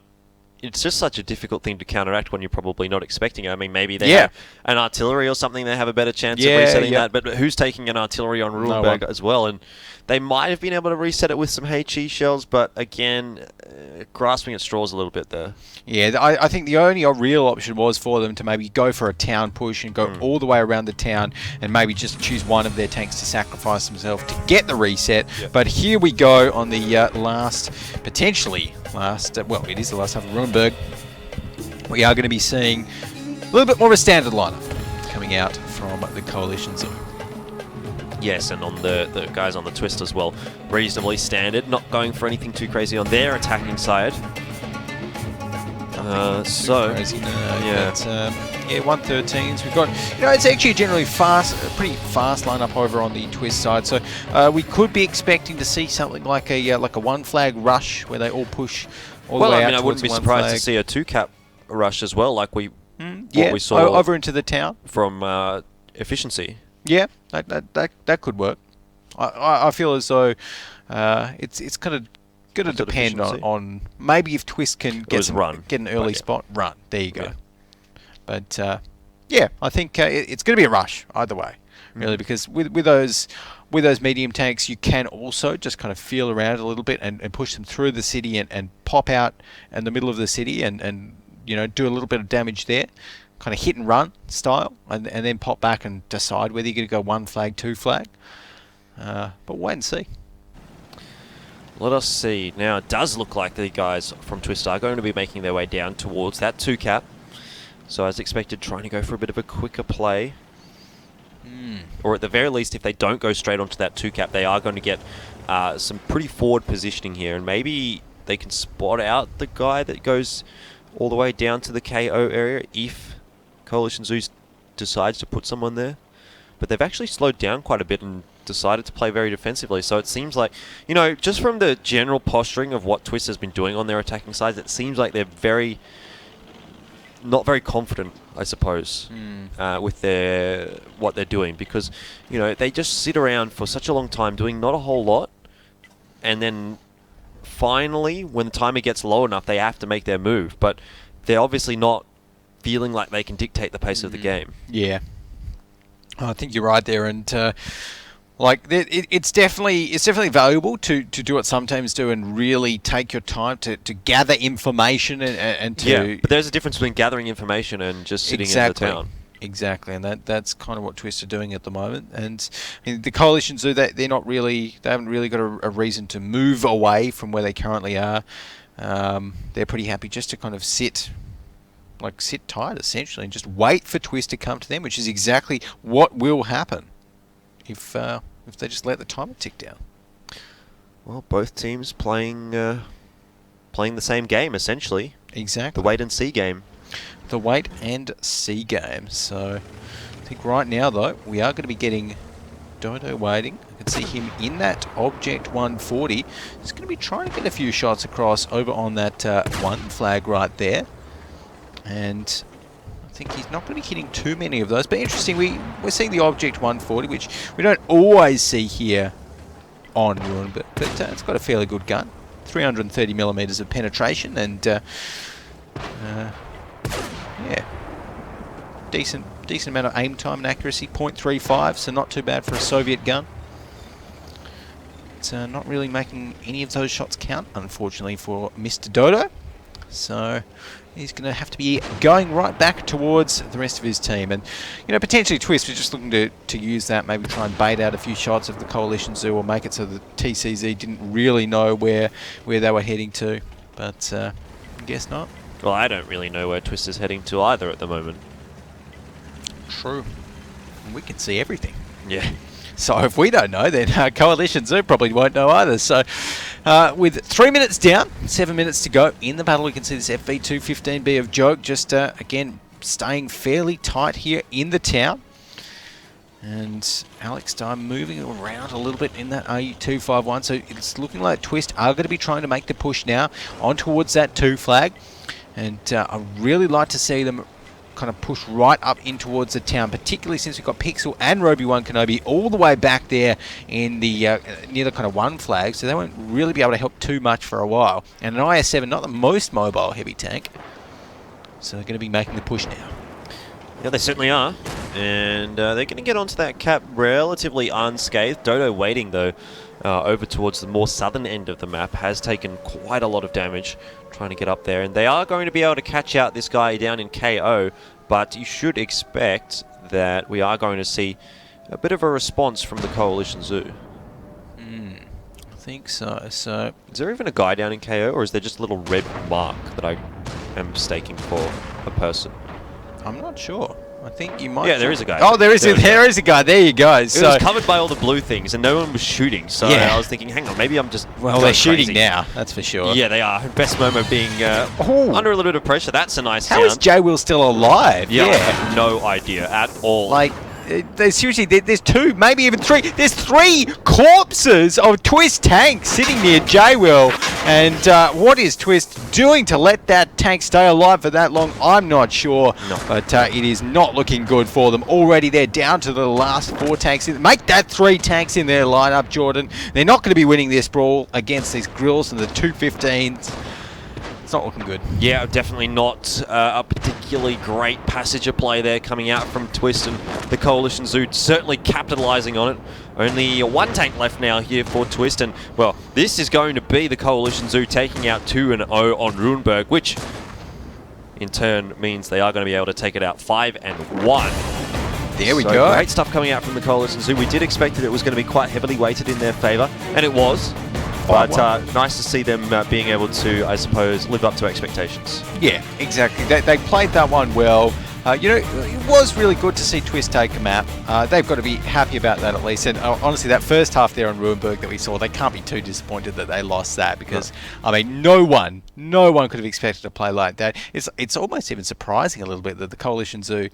it's just such a difficult thing to counteract when you're probably not expecting it. I mean, maybe they have an artillery or something, they have a better chance of resetting that, but who's taking an artillery on Runeberg as well? And they might have been able to reset it with some HE shells, but again, grasping at straws a little bit there. Yeah, I think the only real option was for them to maybe go for a town push and go all the way around the town and maybe just choose one of their tanks to sacrifice themselves to get the reset. Yep. But here we go on the potentially last, well, it is the last half of Runeberg. We are going to be seeing a little bit more of a standard lineup coming out from the Coalition Zoo. Yes, and on the guys on the Twist as well, reasonably standard, not going for anything too crazy on their attacking side. So, crazy. No, yeah. But, yeah, 113s. We've got, it's actually a generally pretty fast lineup over on the Twist side. So we could be expecting to see something like a one flag rush where they all push all the way out I wouldn't be surprised to see a 2-cap rush as well, like we saw over into the town from efficiency. Yeah, that could work. I feel as though it's kind of going to depend on maybe if Twist can get an early spot. Run. There you go. Yeah. But yeah, I think it's going to be a rush either way, really, because with those medium tanks, you can also just kind of feel around a little bit and push them through the city and pop out in the middle of the city and do a little bit of damage there. Kind of hit and run style, and then pop back and decide whether you're going to go 1 flag, 2 flag. But wait and see. Let us see. Now, it does look like the guys from Twist are going to be making their way down towards that 2-cap. So, as expected, trying to go for a bit of a quicker play. Or at the very least, if they don't go straight onto that 2-cap, they are going to get some pretty forward positioning here. And maybe they can spot out the guy that goes all the way down to the KO area if Coalition Zeus decides to put someone there. But they've actually slowed down quite a bit and decided to play very defensively. So it seems like, just from the general posturing of what Twist has been doing on their attacking sides, it seems like they're not very confident, I suppose, with what they're doing. Because, they just sit around for such a long time doing not a whole lot. And then finally, when the timer gets low enough, they have to make their move. But they're obviously not feeling like they can dictate the pace of the game. Yeah. I think you're right there, and it's definitely valuable to do what some teams do and really take your time to gather information and to... Yeah, but there's a difference between gathering information and just sitting in the town. Exactly, and that's kind of what Twist are doing at the moment. And the Coalition Zoo, they haven't really got a reason to move away from where they currently are. They're pretty happy just to kind of sit tight, essentially, and just wait for Twist to come to them, which is exactly what will happen if they just let the timer tick down. Well, both teams playing the same game, essentially. Exactly. The wait and see game. The wait and see game. So I think right now, though, we are going to be getting Dodo waiting. I can see him in that Object 140. He's going to be trying to get a few shots across over on that 1 flag right there. And I think he's not going to be hitting too many of those. But interesting, we're seeing the Object 140, which we don't always see here on Ruin, but it's got a fairly good gun. 330 millimeters of penetration, and yeah, decent amount of aim time and accuracy, 0.35, so not too bad for a Soviet gun. It's not really making any of those shots count, unfortunately, for Mr. Dodo. So he's going to have to be going right back towards the rest of his team. And, potentially Twist was just looking to use that, maybe try and bait out a few shots of the Coalition Zoo or make it so the TCZ didn't really know where they were heading to. But I guess not. Well, I don't really know where Twist is heading to either at the moment. True. We can see everything. Yeah. So if we don't know, then Coalition Zoo probably won't know either. So with 3 minutes down, 7 minutes to go in the battle, we can see this FV215B of Joke just, again, staying fairly tight here in the town. And Alex Dye moving around a little bit in that RU251. So it's looking like Twist are going to be trying to make the push now on towards that 2 flag. And I'd really like to see them kind of push right up in towards the town, particularly since we've got Pixel and Roby1 Kenobi all the way back there in the near the kind of 1 flag, so they won't really be able to help too much for a while. And an IS-7, not the most mobile heavy tank, so they're going to be making the push now. Yeah, they certainly are, and they're going to get onto that cap relatively unscathed. Dodo waiting, though, over towards the more southern end of the map, has taken quite a lot of damage trying to get up there, and they are going to be able to catch out this guy down in KO, but you should expect that we are going to see a bit of a response from the Coalition Zoo. I think so. So is there even a guy down in KO, or is there just a little red mark that I am mistaking for a person? I'm not sure. I think you might. Yeah, there is a guy. Oh, there is a guy. There you go. It was covered by all the blue things, and no one was shooting. So I was thinking, hang on, maybe I'm just. Well, they're shooting now. That's for sure. Yeah, they are. Best Momo being under a little bit of pressure. That's a nice sound. How is J-Will still alive? Yeah, I have no idea at all. Like. There's two, maybe even three. There's 3 corpses of Twist tanks sitting near J-Will. And what is Twist doing to let that tank stay alive for that long? I'm not sure. No. But it is not looking good for them. Already they're down to the last 4 tanks. Make that 3 tanks in their lineup, Jordan. They're not going to be winning this brawl against these Grills and the 215s. It's not looking good. Yeah, definitely not a particularly great passage of play there coming out from Twist, and the Coalition Zoo certainly capitalising on it. Only 1 tank left now here for Twist, and well, this is going to be the Coalition Zoo taking out 2-0 on Runeberg, which in turn means they are going to be able to take it out 5-1. There we go. Great stuff coming out from the Coalition Zoo. We did expect that it was going to be quite heavily weighted in their favour, and it was. But nice to see them being able to, I suppose, live up to expectations. Yeah, exactly. They played that one well. It was really good to see Twist take a map. They've got to be happy about that at least. And honestly, that first half there on Runeberg that we saw, they can't be too disappointed that they lost that because, I mean, no one could have expected to play like that. It's almost even surprising a little bit that the Coalition Zoo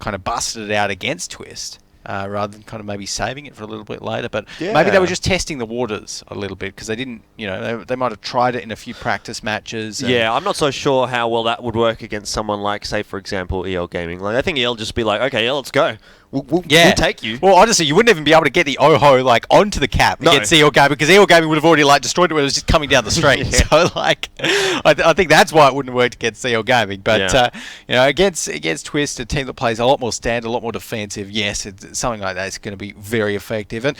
kind of busted it out against Twist. Rather than kind of maybe saving it for a little bit later. But maybe they were just testing the waters a little bit because they didn't, they might have tried it in a few practice matches. Yeah, I'm not so sure how well that would work against someone like, say, for example, EL Gaming. Like, I think EL just be like, okay, let's go. We'll take you. Well, honestly, you wouldn't even be able to get the Oho onto the cap against EL Gaming because EL Gaming would have already destroyed it when it was just coming down the street. So I think that's why it wouldn't have worked against EL Gaming. But against Twist, a team that plays a lot more standard, a lot more defensive, yes, something like that is going to be very effective. And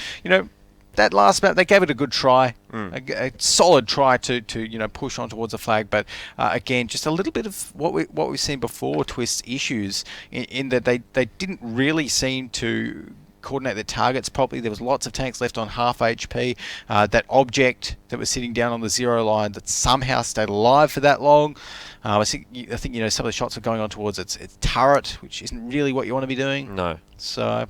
that last map, they gave it a good try, a solid try to push on towards the flag. But again, just a little bit of what we've seen before, Twist's issues in that they didn't really seem to coordinate their targets properly. There was lots of tanks left on half HP. That object that was sitting down on the 0 line that somehow stayed alive for that long. I think some of the shots were going on towards its turret, which isn't really what you want to be doing. No. So.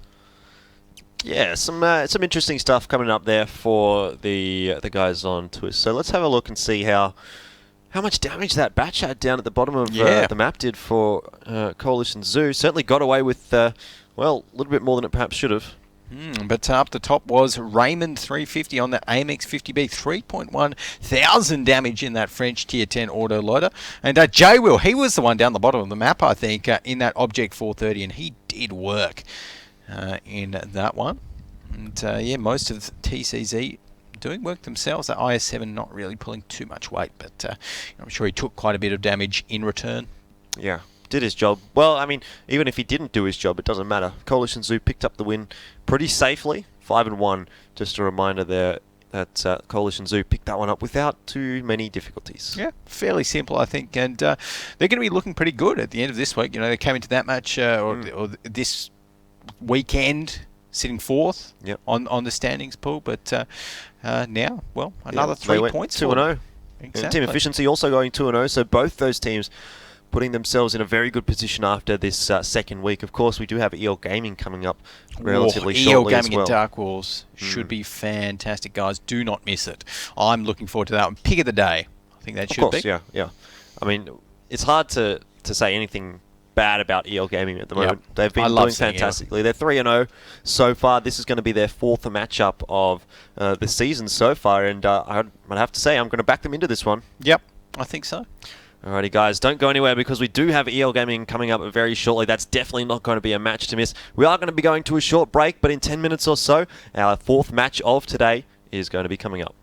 Yeah, some interesting stuff coming up there for the guys on Twist. So let's have a look and see how much damage that batch had down at the bottom of the map did for Coalition Zoo. Certainly got away with, a little bit more than it perhaps should have. But up the top was Raymond 350 on that AMX 50B, 3.1 thousand damage in that French Tier 10 auto loader. And J-Will, he was the one down the bottom of the map, I think, in that Object 430, and he did work. In that one. And most of TCZ doing work themselves. That IS-7 not really pulling too much weight, but I'm sure he took quite a bit of damage in return. Yeah, did his job. Well, I mean, even if he didn't do his job, it doesn't matter. Coalition Zoo picked up the win pretty safely, 5-1. Just a reminder there that Coalition Zoo picked that one up without too many difficulties. Yeah, fairly simple, I think. And they're going to be looking pretty good at the end of this week. They came into that match or this weekend sitting 4th on the standings pool, but now, another 3 points. 2-0. Exactly. Team efficiency also going 2-0, so both those teams putting themselves in a very good position after this second week. Of course, we do have EL Gaming coming up relatively shortly EL Gaming as well. and Dark Walls should be fantastic, guys. Do not miss it. I'm looking forward to that one. Pick of the day. I think that should be. Of course, yeah. I mean, it's hard to say anything bad about EL Gaming at the moment. They've been doing fantastically. They're 3-0 so far. This is going to be their 4th matchup of the season so far, and I'd have to say I'm going to back them into this one. Yep, I think so. Alrighty, guys, don't go anywhere because we do have EL Gaming coming up very shortly. That's definitely not going to be a match to miss. We are going to be going to a short break, but in 10 minutes or so, our 4th match of today is going to be coming up.